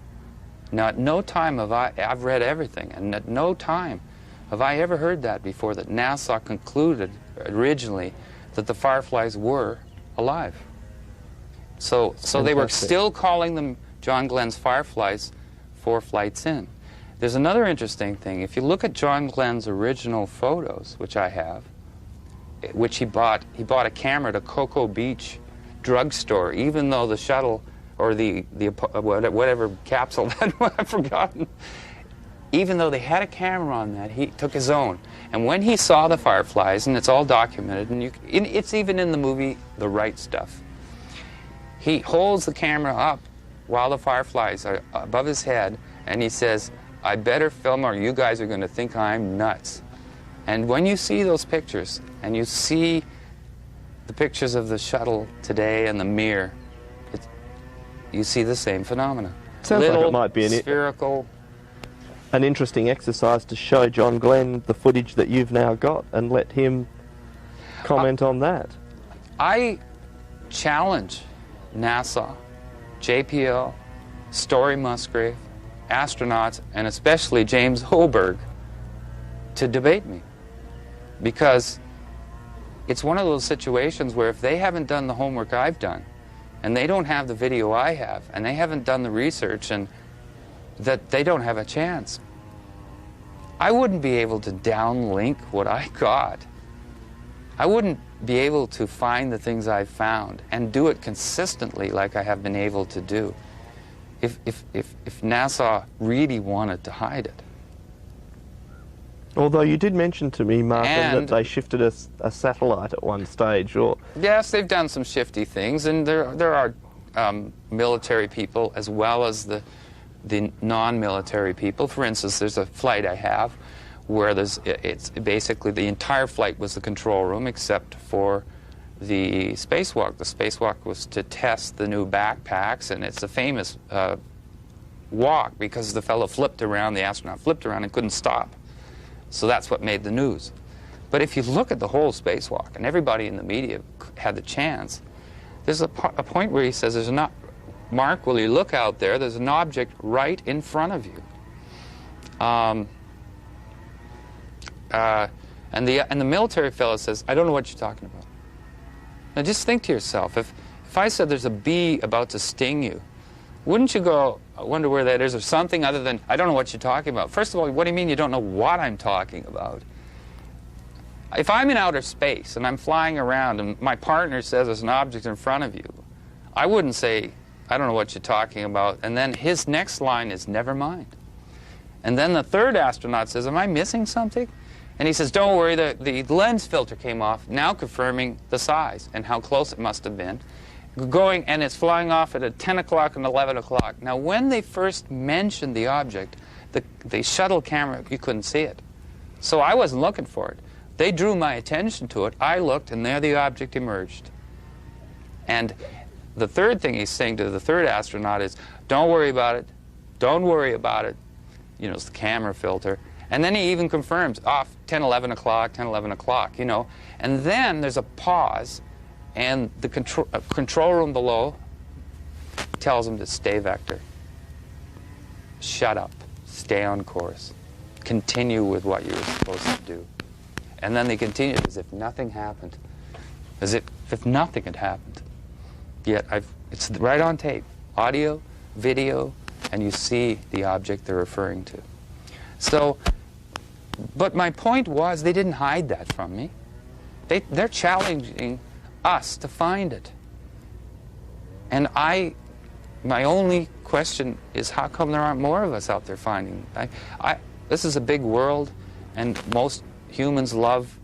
Now, at no time have I've read everything, and at no time have I ever heard that before, that NASA concluded originally that the fireflies were alive. So they were still calling them John Glenn's fireflies 4 flights in. There's another interesting thing. If you look at John Glenn's original photos, which I have, which he bought a camera at a Cocoa Beach drugstore, even though the shuttle or the whatever capsule that I've forgotten, even though they had a camera on that, he took his own. And when he saw the fireflies, and it's all documented, and it's even in the movie The Right Stuff, he holds the camera up while the fireflies are above his head, and he says, "I better film or you guys are going to think I'm nuts." And when you see those pictures, and you see the pictures of the shuttle today and the Mir, you see the same phenomena. Sounds Little, like it might be spherical. an interesting exercise to show John Glenn the footage that you've now got and let him comment on that. I challenge NASA, JPL, Story Musgrave, astronauts, and especially James Hoberg to debate me. Because it's one of those situations where if they haven't done the homework I've done, and they don't have the video I have, and they haven't done the research, and that they don't have a chance. I wouldn't be able to downlink what I got. I wouldn't be able to find the things I've found and do it consistently like I have been able to do if NASA really wanted to hide it. Although you did mention to me, Martin, And that they shifted a satellite at one stage, or... Yes, they've done some shifty things, and there are military people as well as the non-military people. For instance, there's a flight I have where it's basically the entire flight was the control room except for the spacewalk. The spacewalk was to test the new backpacks, and it's a famous walk because the fellow flipped around, the astronaut flipped around and couldn't stop. So that's what made the news. But if you look at the whole spacewalk, and everybody in the media had the chance, there's a point where he says, "There's not, Mark, will you look out there? There's an object right in front of you." And the military fellow says, "I don't know what you're talking about." Now just think to yourself, if I said there's a bee about to sting you, wouldn't you go, "I wonder where that is," or something other than, "I don't know what you're talking about"? First of all, what do you mean you don't know what I'm talking about? If I'm in outer space and I'm flying around and my partner says there's an object in front of you, I wouldn't say, "I don't know what you're talking about," and then his next line is, "Never mind." And then the third astronaut says, "Am I missing something?" And he says, "Don't worry, the lens filter came off," now confirming the size and how close it must have been. Going, and it's flying off at 10 o'clock and 11 o'clock. Now, when they first mentioned the object, the shuttle camera, you couldn't see it. So I wasn't looking for it. They drew my attention to it. I looked, and there the object emerged. And the third thing he's saying to the third astronaut is, "Don't worry about it. Don't worry about it." You know, it's the camera filter. And then he even confirms, off 10, 11 o'clock, 10, 11 o'clock, you know. And then there's a pause, and the control room below tells him to stay vector. Shut up. Stay on course. Continue with what you were supposed to do. And then they continued as if nothing happened. As if nothing had happened. Yet it's right on tape. Audio, video, and you see the object they're referring to. So, but my point was they didn't hide that from me. They're challenging us to find it. And my only question is, how come there aren't more of us out there finding it? This is a big world, and most humans love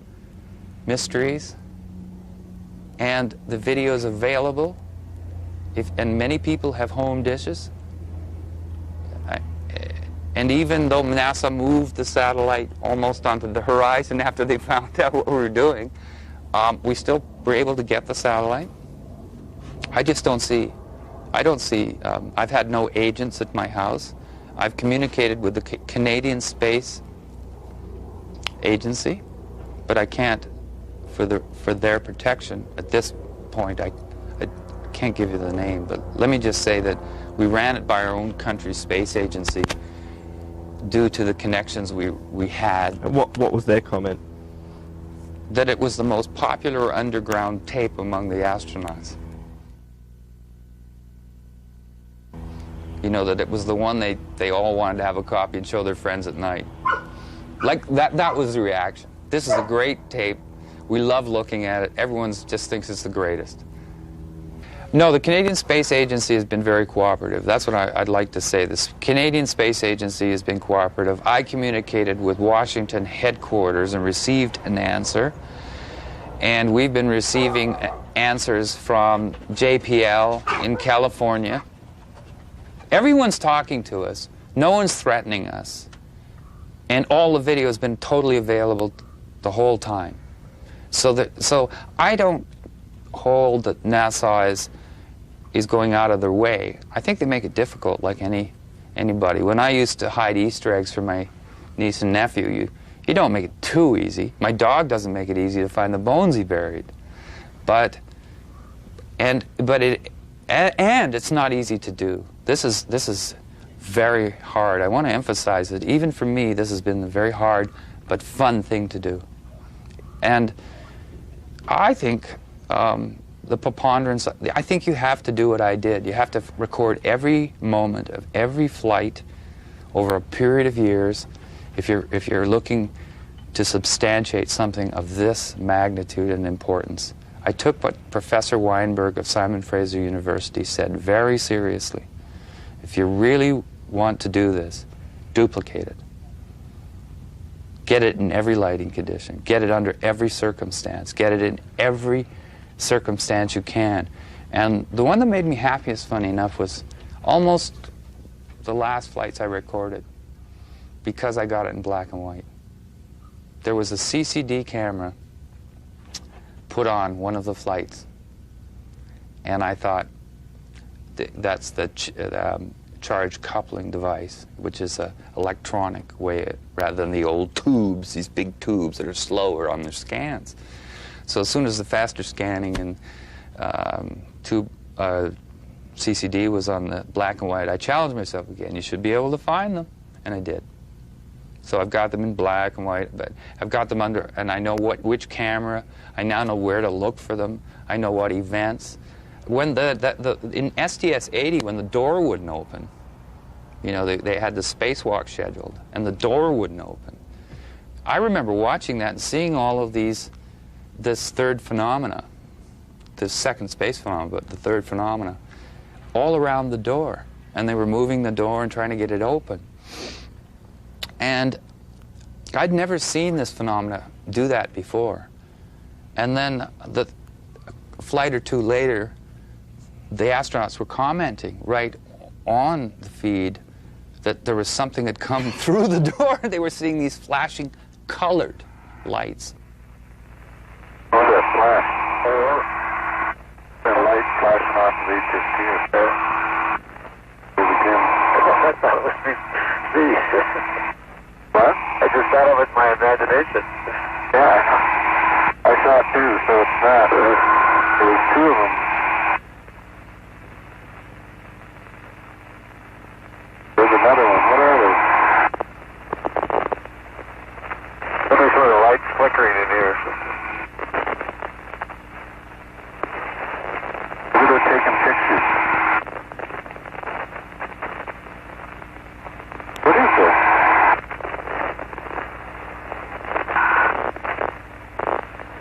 mysteries, and the video is available, and many people have home dishes. And even though NASA moved the satellite almost onto the horizon after they found out what we were doing, we still were able to get the satellite. I don't see, I've had no agents at my house. I've communicated with the Canadian Space Agency, but I can't, for their protection, at this point, I can't give you the name, but let me just say that we ran it by our own country's space agency due to the connections we had. What was their comment? That it was the most popular underground tape among the astronauts. You know, that it was the one they all wanted to have a copy and show their friends at night. Like, that was the reaction. This is a great tape. We love looking at it. Everyone just thinks it's the greatest. No, the Canadian Space Agency has been very cooperative. That's what I'd like to say. The Canadian Space Agency has been cooperative. I communicated with Washington headquarters and received an answer. And we've been receiving answers from JPL in California. Everyone's talking to us. No one's threatening us. And all the video has been totally available the whole time. So I don't hold that NASA is going out of their way. I think they make it difficult, like anybody. When I used to hide Easter eggs from my niece and nephew, you don't make it too easy. My dog doesn't make it easy to find the bones he buried. And it's not easy to do. This is very hard. I want to emphasize that even for me, this has been a very hard but fun thing to do. And I think the preponderance, I think you have to do what I did. You have to record every moment of every flight over a period of years if you're looking to substantiate something of this magnitude and importance. I took what Professor Weinberg of Simon Fraser University said very seriously. If you really want to do this, duplicate it. Get it in every lighting condition. Get it under every circumstance. Get it in every circumstance you can. And the one that made me happiest, funny enough, was almost the last flights I recorded, because I got it in black and white. There was a CCD camera put on one of the flights, and I thought that's the charge coupling device, which is an electronic way rather than the old tubes, these big tubes that are slower on their scans. So as soon as the faster scanning and tube CCD was on the black and white, I challenged myself again. You should be able to find them, and I did. So I've got them in black and white, but I've got them under, and I know which camera. I now know where to look for them. I know what events. When in STS-80, when the door wouldn't open, you know, they had the spacewalk scheduled, and the door wouldn't open. I remember watching that and seeing all of this third phenomena, the second space phenomena, but the third phenomena, all around the door. And they were moving the door and trying to get it open. And I'd never seen this phenomena do that before. And then a flight or two later, the astronauts were commenting right on the feed that there was something had come through the door. They were seeing these flashing colored lights. Oh, that flash. That light flashing off of HST. I thought it was me. What? I just thought of it in my imagination. Yeah, I saw it too, so it's not. There was two of them. There's another one. What are they? Let me show the lights flickering in here. Maybe they're taking pictures. What is this?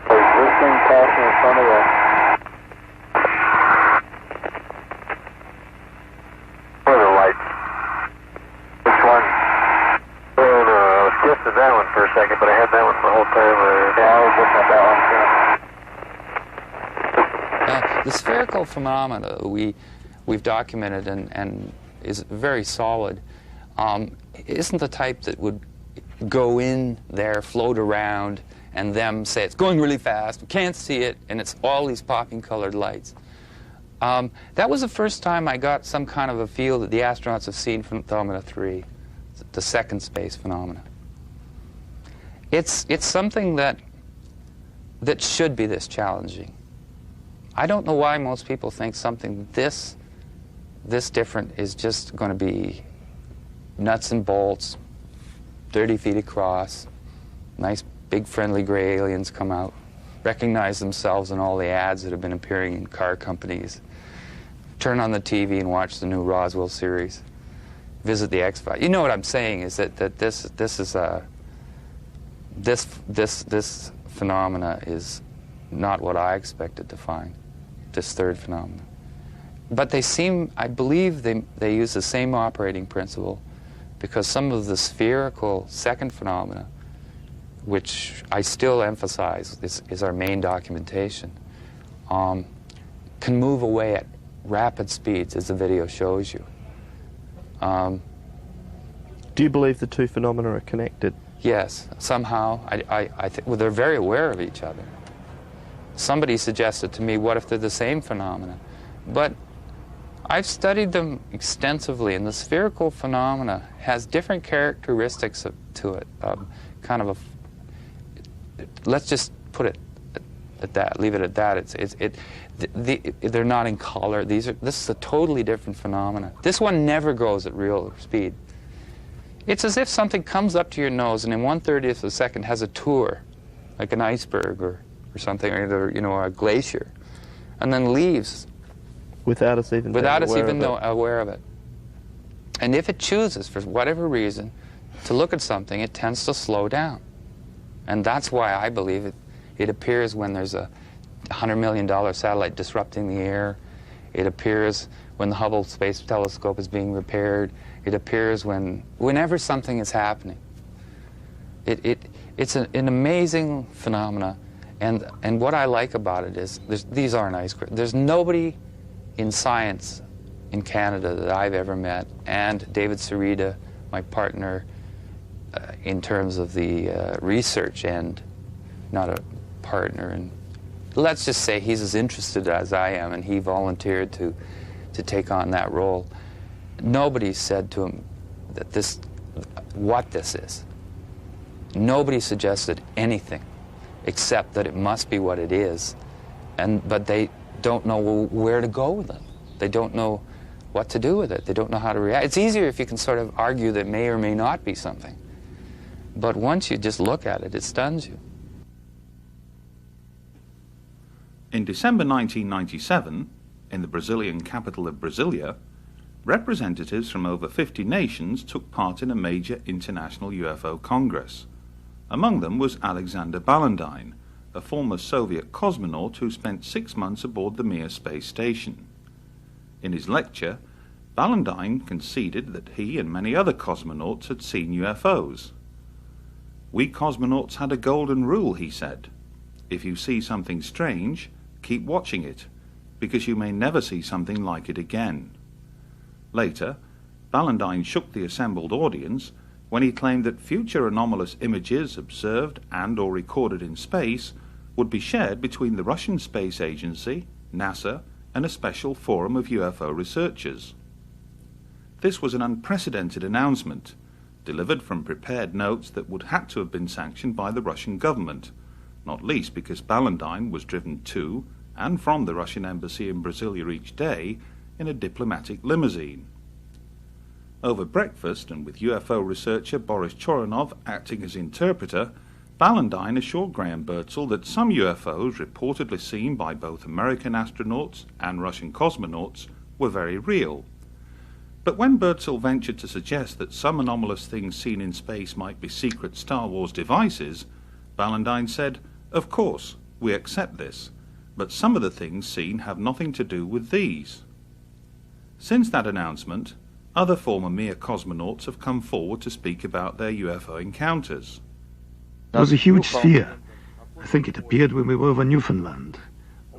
There's this thing passing in front of us. What are the lights? Which one? Oh, no, I was guessing that one for a second, but I had that one the whole time. Yeah, I was looking at that one too. The spherical phenomena we've documented and is very solid. Isn't the type that would go in there, float around, and them say it's going really fast, we can't see it, and it's all these popping colored lights. That was the first time I got some kind of a feel that the astronauts have seen from phenomena 3, the second space phenomena. It's something that should be this challenging. I don't know why most people think something this different is just going to be nuts and bolts, 30 feet across, nice big friendly gray aliens come out, recognize themselves in all the ads that have been appearing in car companies, turn on the TV and watch the new Roswell series, visit the X-Files. You know what I'm saying is that this phenomena is not what I expected to find, this third phenomenon. But they seem, I believe they use the same operating principle, because some of the spherical second phenomena, which I still emphasize is our main documentation, can move away at rapid speeds, as the video shows you. Do you believe the two phenomena are connected? Yes, somehow. Well, they're very aware of each other. Somebody suggested to me, what if they're the same phenomena? But I've studied them extensively, and the spherical phenomena has different characteristics to it. Kind of let's just put it at that, leave it at that. They're not in color. This is a totally different phenomena. This one never goes at real speed. It's as if something comes up to your nose and in 1/30th of a second has a tour, like an iceberg or something, or you know, a glacier, and then leaves. Without us even aware of it. And if it chooses, for whatever reason, to look at something, it tends to slow down. And that's why I believe it appears when there's a $100 million satellite disrupting the air. It appears when the Hubble Space Telescope is being repaired. It appears whenever something is happening. It's an amazing phenomena, and what I like about it is these aren't ice crystals. There's nobody in science in Canada that I've ever met, and David Sarita, my partner, in terms of the research end, not a partner, and let's just say he's as interested as I am, and he volunteered to take on that role. Nobody said to him that what this is. Nobody suggested anything except that it must be what it is, but they don't know where to go with it. They don't know what to do with it. They don't know how to react. It's easier if you can sort of argue that may or may not be something. But once you just look at it, it stuns you. In December 1997, in the Brazilian capital of Brasilia, representatives from over 50 nations took part in a major international UFO congress. Among them was Alexander Ballantyne, a former Soviet cosmonaut who spent 6 months aboard the Mir space station. In his lecture, Ballantyne conceded that he and many other cosmonauts had seen UFOs. "We cosmonauts had a golden rule," he said. "If you see something strange, keep watching it, because you may never see something like it again." Later, Ballantyne shook the assembled audience when he claimed that future anomalous images observed and/or recorded in space would be shared between the Russian Space Agency, NASA, and a special forum of UFO researchers. This was an unprecedented announcement, delivered from prepared notes that would have to have been sanctioned by the Russian government, not least because Ballantyne was driven to and from the Russian embassy in Brasilia each day in a diplomatic limousine. Over breakfast, and with UFO researcher Boris Choronov acting as interpreter, Ballantyne assured Graham Birdsall that some UFOs reportedly seen by both American astronauts and Russian cosmonauts were very real. But when Birdsall ventured to suggest that some anomalous things seen in space might be secret Star Wars devices, Ballantyne said, "Of course, we accept this, but some of the things seen have nothing to do with these." Since that announcement, other former Mir cosmonauts have come forward to speak about their UFO encounters. There was a huge sphere. I think it appeared when we were over Newfoundland.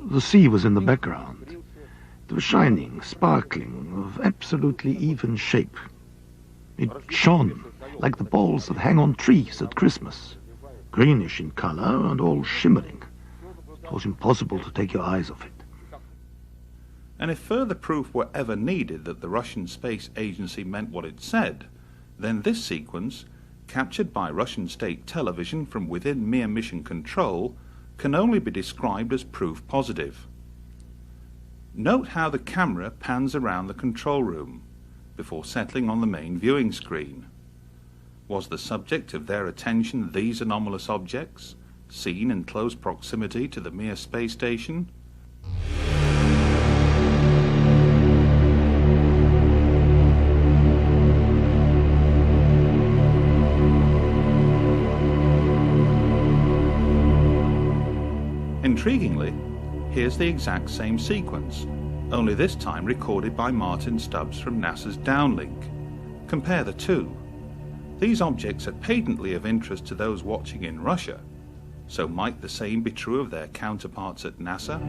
The sea was in the background. It was shining, sparkling, of absolutely even shape. It shone like the balls that hang on trees at Christmas, greenish in color and all shimmering. It was impossible to take your eyes off it. And if further proof were ever needed that the Russian Space Agency meant what it said, then this sequence, captured by Russian state television from within Mir mission control, can only be described as proof positive. Note how the camera pans around the control room before settling on the main viewing screen. Was the subject of their attention these anomalous objects, seen in close proximity to the Mir space station? Intriguingly, here's the exact same sequence, only this time recorded by Martin Stubbs from NASA's Downlink. Compare the two. These objects are patently of interest to those watching in Russia, so might the same be true of their counterparts at NASA?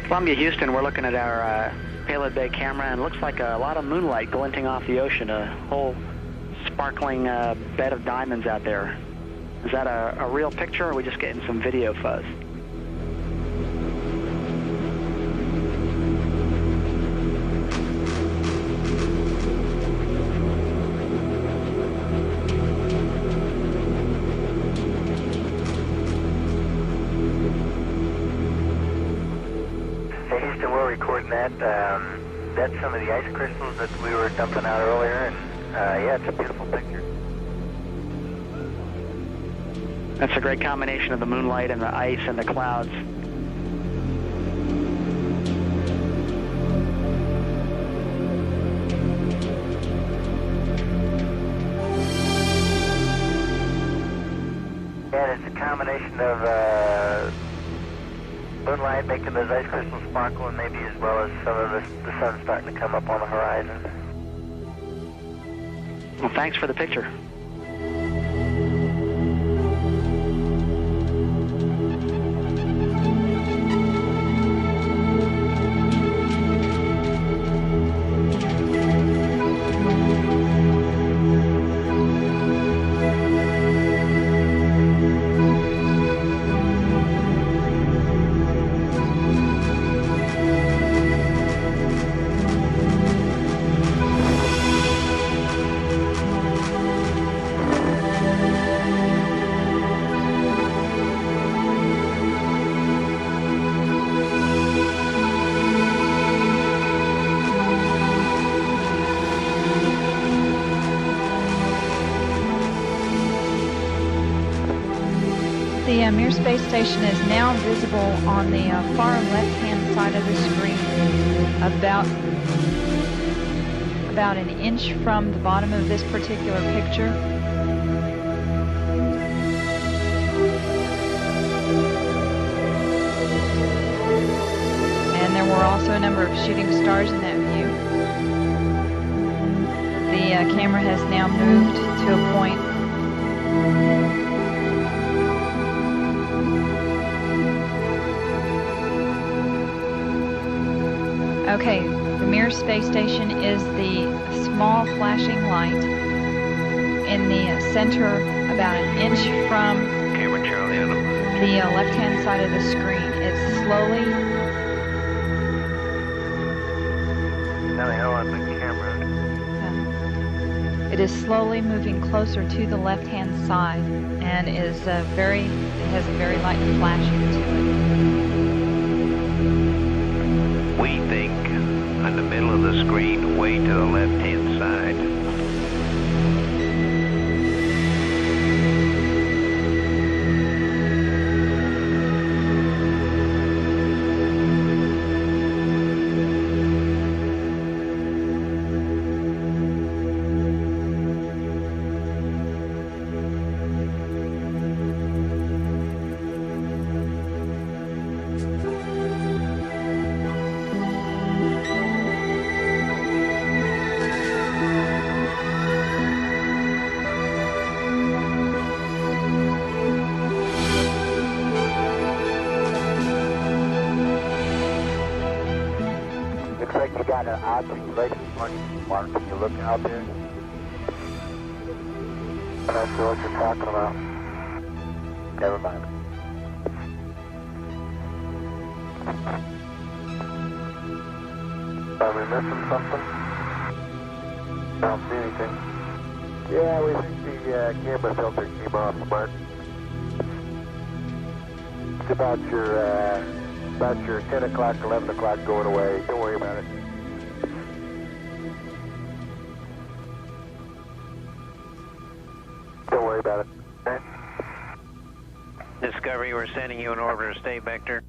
Columbia, Houston, we're looking at our payload bay camera, and it looks like a lot of moonlight glinting off the ocean, a whole sparkling bed of diamonds out there. Is that a real picture, or are we just getting some video fuzz? That's some of the ice crystals that we were dumping out earlier, and yeah, it's a beautiful picture. That's a great combination of the moonlight and the ice and the clouds. Yeah, it's a combination of moonlight making those ice crystals sparkle, and maybe as well as some of the sun starting to come up on the horizon. Well, thanks for the picture. The Mir space station is now visible on the far left-hand side of the screen, about an inch from the bottom of this particular picture. And there were also a number of shooting stars in that view. The camera has now moved to a point Okay, the Mir space station is the small flashing light in the center, about an inch from the left-hand side of the screen. It's slowly... Now the hell on the camera. It is slowly moving closer to the left-hand side and is it has a very light flashing to it. We think in the middle of the screen, way to the left-hand side. kind of articulation mark? Can you look out there? I'm not sure what you're talking about. Never mind. Are we missing something? I don't see anything. Yeah, we think the camera filter came off, Mark. It's about your 10 o'clock, 11 o'clock going away. Don't worry about it. Don't worry about it. Okay? Discovery, we're sending you an orbiter state vector.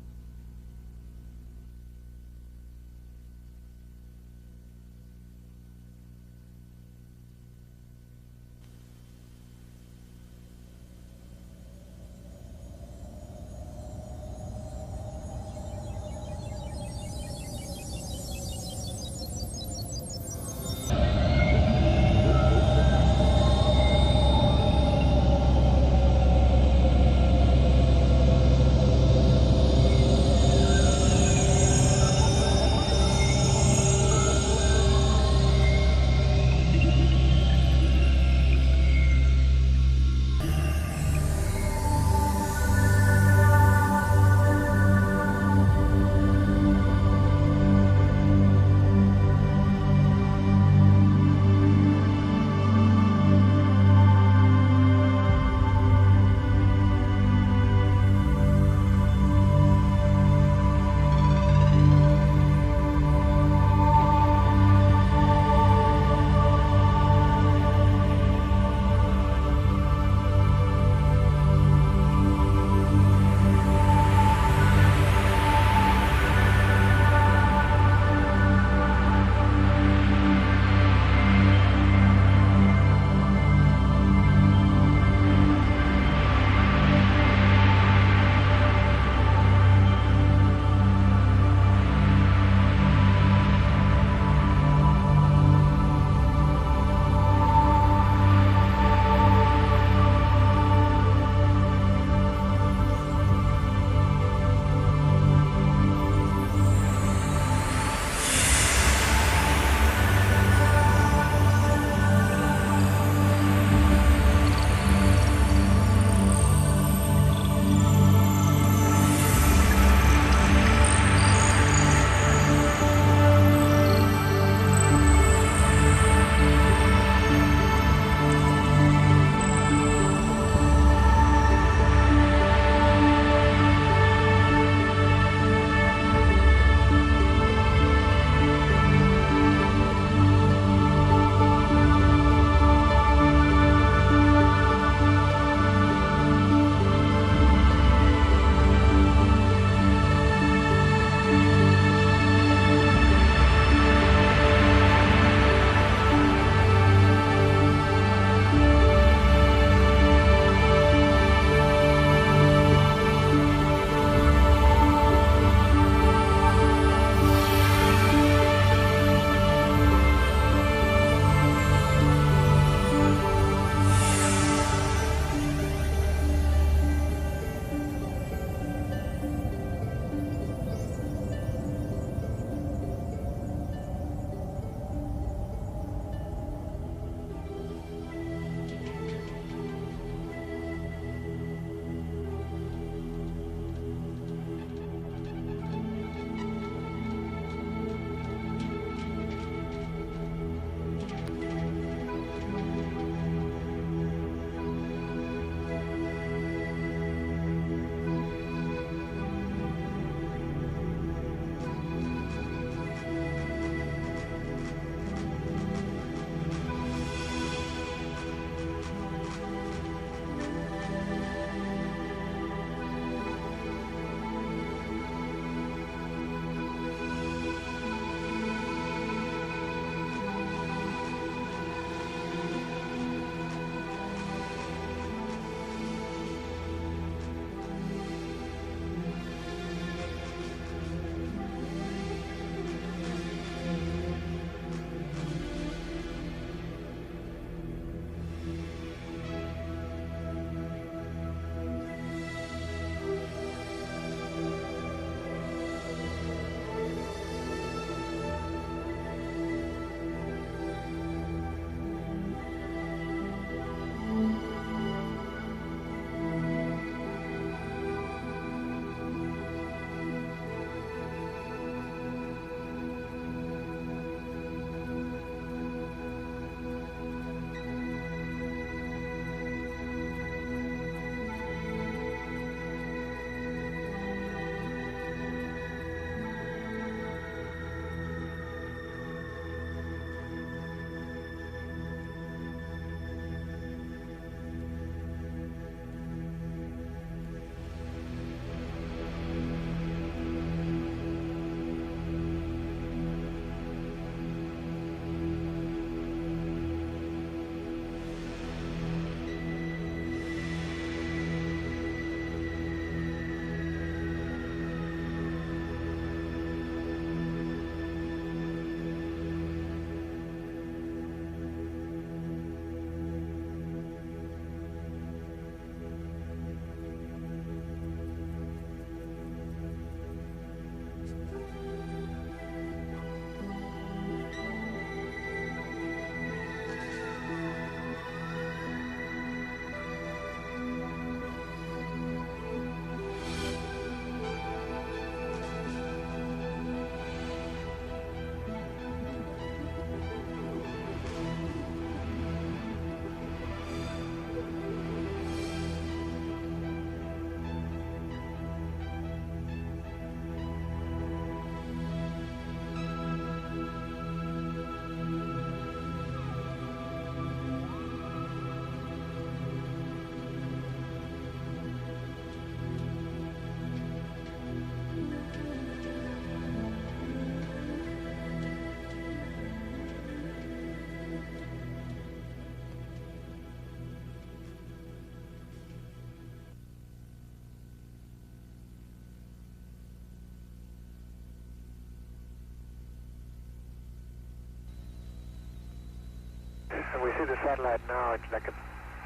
we see the satellite now. It's like a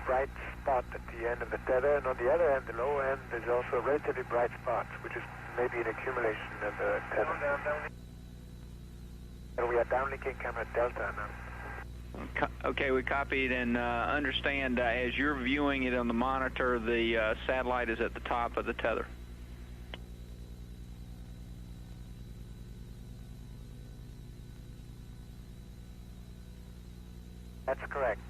bright spot at the end of the tether, and on the other end, the low end, there's also a relatively bright spot, which is maybe an accumulation of the tether. And we are downlinking camera Delta now. Okay, we copied and understand as you're viewing it on the monitor, the satellite is at the top of the tether. That's correct.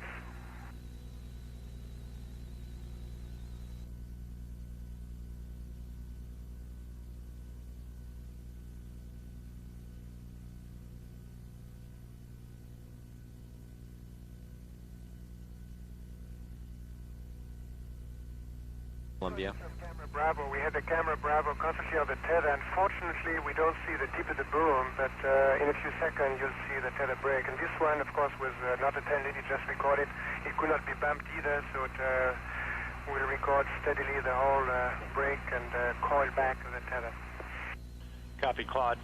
Columbia. Camera Bravo. We had the camera Bravo constantly on the tether. Unfortunately, we don't see the tip of the boom, but in a few seconds you'll see the tether break. And this one, of course, was not a 10 lead. It just recorded. It could not be bumped either, so it will record steadily the whole break and coil back of the tether. Copy, Claude.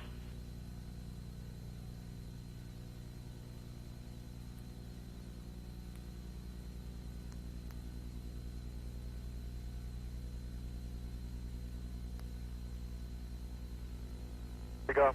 We go.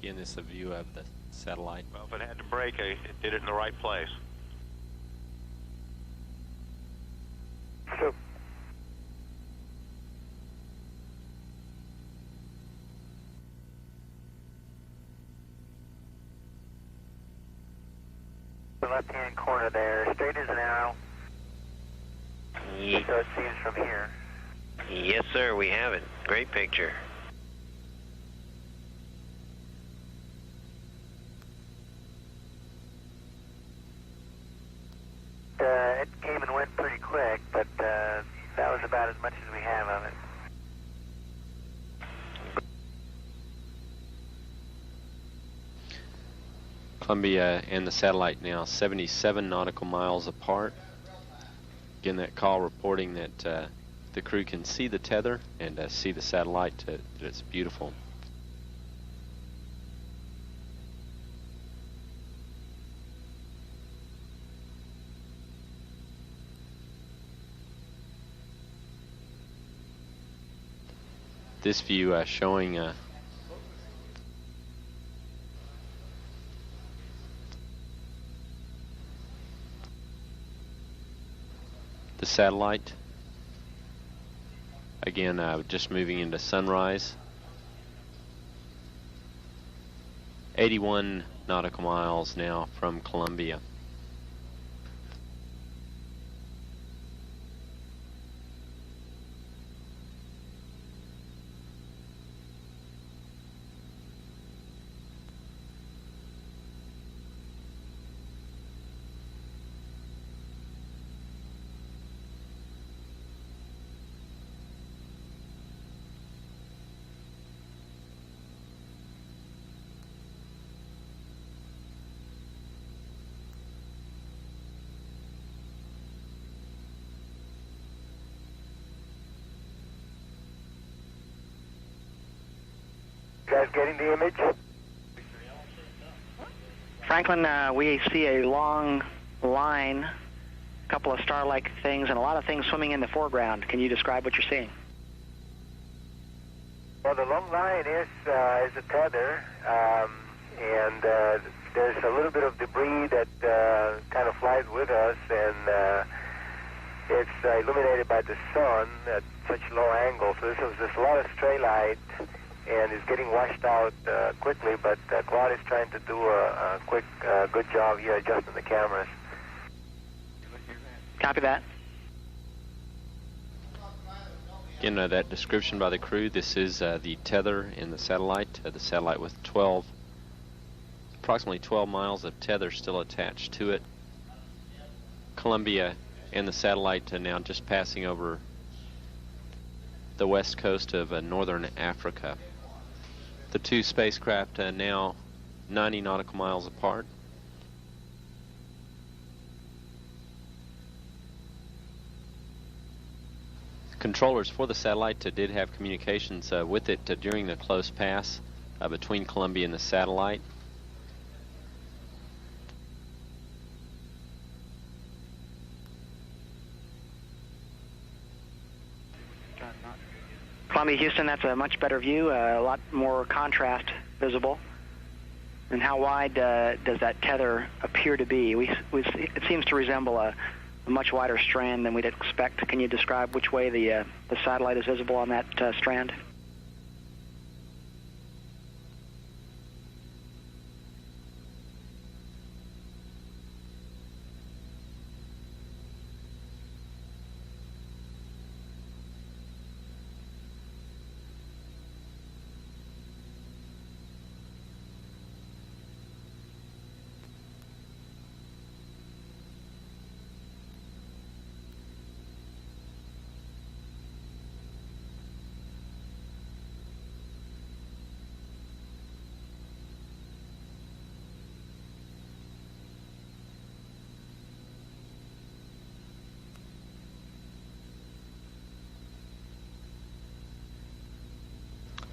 Again, this is a view of the satellite. Well, if it had to break, it did it in the right place. So. The left-hand corner there, straight as an arrow. So it seems from here. Yes, sir, we have it. Great picture. It came and went pretty quick, but that was about as much as we have of it. Columbia and the satellite now 77 nautical miles apart. Again, that call reporting that the crew can see the tether and see the satellite, that it's beautiful. This view showing the satellite. Again, just moving into sunrise. 81 nautical miles now from Columbia. Guys getting the image? Franklin, we see a long line, a couple of star-like things, and a lot of things swimming in the foreground. Can you describe what you're seeing? Well, the long line is a tether, and there's a little bit of debris that kind of flies with us, and it's illuminated by the sun at such low angle. So there's a lot of stray light, and it's getting washed out quickly, but Claude is trying to do a quick, good job here adjusting the cameras. Copy that. Again, that description by the crew, this is the tether in the satellite with approximately 12 miles of tether still attached to it. Columbia and the satellite now just passing over the west coast of northern Africa. The two spacecraft now 90 nautical miles apart. Controllers for the satellite did have communications with it during the close pass between Columbia and the satellite. Columbia, Houston, that's a much better view, a lot more contrast visible. And how wide does that tether appear to be? It seems to resemble a much wider strand than we'd expect. Can you describe which way the satellite is visible on that strand?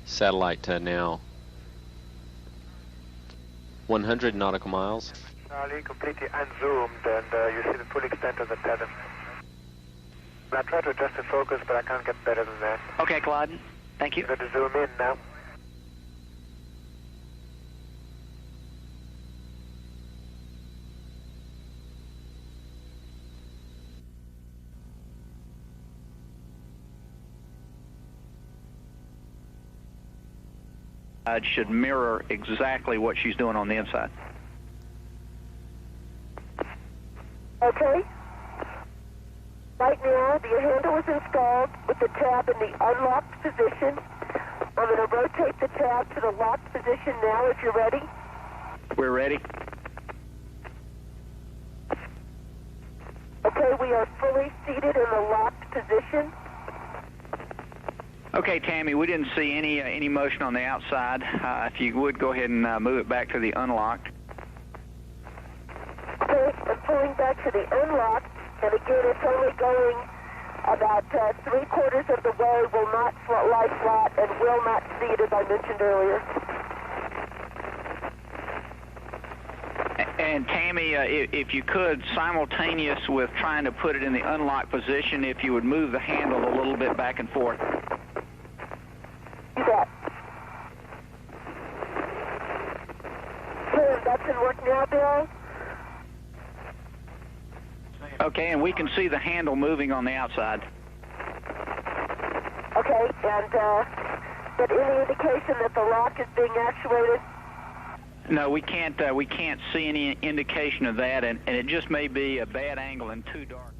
Satellite now 100 nautical miles. Charlie, completely unzoomed, and you see the full extent of the tether. I try to adjust the focus, but I can't get better than that. Okay, Claude. Thank you. I'm going to zoom in now. It should mirror exactly what she's doing on the inside. Okay. Right now, the handle is installed with the tab in the unlocked position. I'm going to rotate the tab to the locked position now if you're ready. We're ready. Okay, we are fully seated in the locked position. Okay, Tammy, we didn't see any motion on the outside. If you would, go ahead and move it back to the unlocked. Okay, I'm pulling back to the unlocked, and again, it's only going about 3/4 of the way, will not lie flat, and will not seat, as I mentioned earlier. And Tammy, if you could, simultaneous with trying to put it in the unlocked position, if you would move the handle a little bit back and forth. Do that. Okay, that's in work now, Bill. Okay, and we can see the handle moving on the outside. Okay, and but any indication that the lock is being actuated? No, we can't see any indication of that, and it just may be a bad angle and too dark.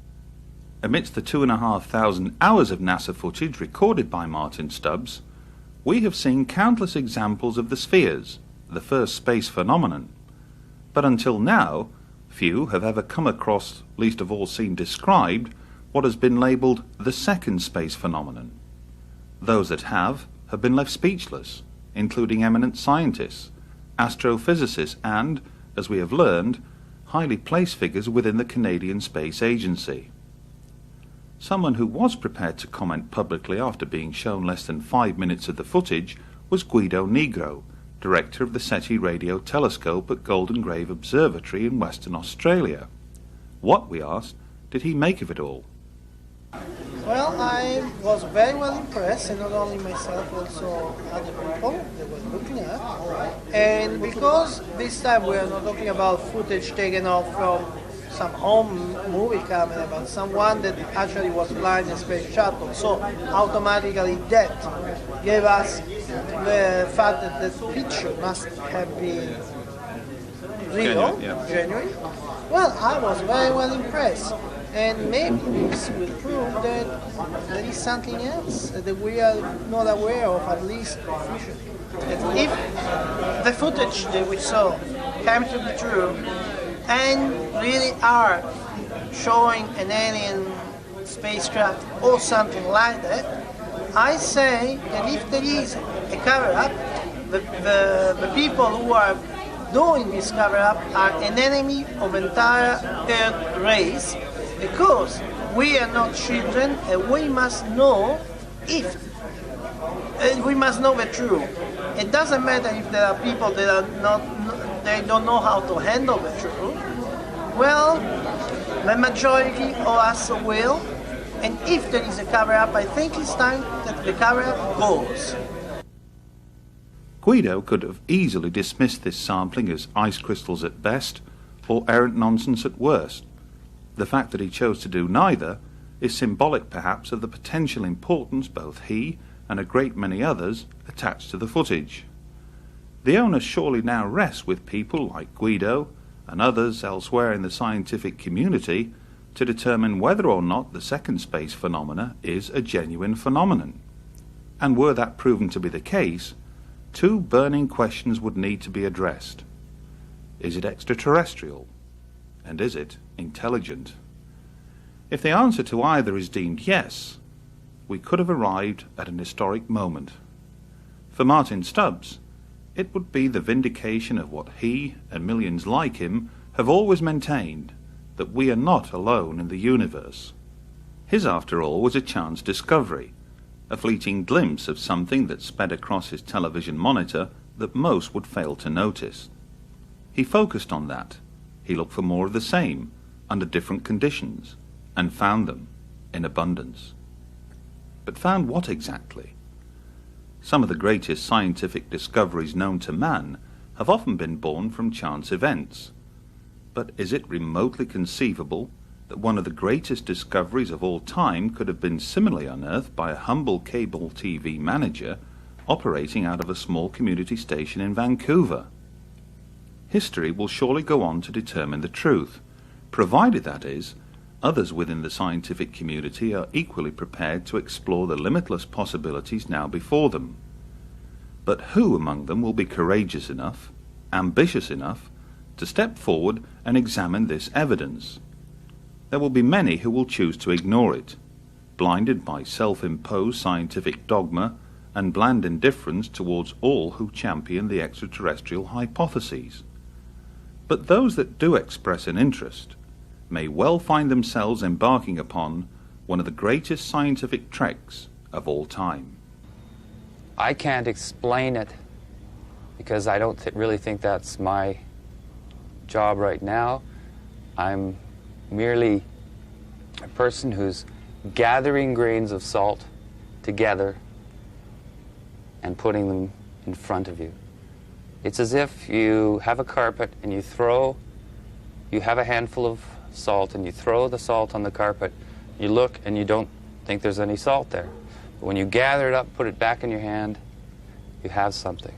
Amidst the 2,500 hours of NASA footage recorded by Martin Stubbs, we have seen countless examples of the spheres, the first space phenomenon. But until now, few have ever come across, least of all seen described, what has been labelled the second space phenomenon. Those that have been left speechless, including eminent scientists, astrophysicists and, as we have learned, highly placed figures within the Canadian Space Agency. Someone who was prepared to comment publicly after being shown less than 5 minutes of the footage was Guido Negro, director of the SETI radio telescope at Golden Grave Observatory in Western Australia. What, we asked, did he make of it all? Well, I was very well impressed, and not only myself, also other people that were looking at. And because this time we are not talking about footage taken off from some home movie camera, but someone that actually was flying a space shuttle, so automatically that gave us the fact that the picture must have been real, genuine. Well, I was very well impressed. And maybe this will prove that there is something else that we are not aware of, at least officially. That if the footage that we saw came to be true and really are showing an alien spacecraft or something like that, I say that if there is a cover-up, the people who are doing this cover-up are an enemy of entire Earth race, because we are not children and we must know we must know the truth. It doesn't matter if there are people that are they don't know how to handle the truth. Well, the majority of us will, and if there is a cover-up, I think it's time that the cover-up goes. Guido could have easily dismissed this sampling as ice crystals at best, or errant nonsense at worst. The fact that he chose to do neither is symbolic perhaps of the potential importance both he and a great many others attach to the footage. The onus surely now rests with people like Guido and others elsewhere in the scientific community to determine whether or not the second space phenomena is a genuine phenomenon. And were that proven to be the case, two burning questions would need to be addressed. Is it extraterrestrial? And is it intelligent? If the answer to either is deemed yes, we could have arrived at an historic moment. For Martin Stubbs, it would be the vindication of what he and millions like him have always maintained, that we are not alone in the universe. His, after all, was a chance discovery, a fleeting glimpse of something that sped across his television monitor that most would fail to notice. He focused on that. He looked for more of the same, under different conditions, and found them in abundance. But found what exactly? Some of the greatest scientific discoveries known to man have often been born from chance events. But is it remotely conceivable that one of the greatest discoveries of all time could have been similarly unearthed by a humble cable TV manager operating out of a small community station in Vancouver? History will surely go on to determine the truth, provided, that is, others within the scientific community are equally prepared to explore the limitless possibilities now before them. But who among them will be courageous enough, ambitious enough, to step forward and examine this evidence? There will be many who will choose to ignore it, blinded by self-imposed scientific dogma and bland indifference towards all who champion the extraterrestrial hypotheses. But those that do express an interest may well find themselves embarking upon one of the greatest scientific treks of all time. I can't explain it because I don't really think that's my job right now. I'm merely a person who's gathering grains of salt together and putting them in front of you. It's as if you have a carpet and you have a handful of salt and you throw the salt on the carpet. You look and you don't think there's any salt there. But when you gather it up, put it back in your hand, you have something.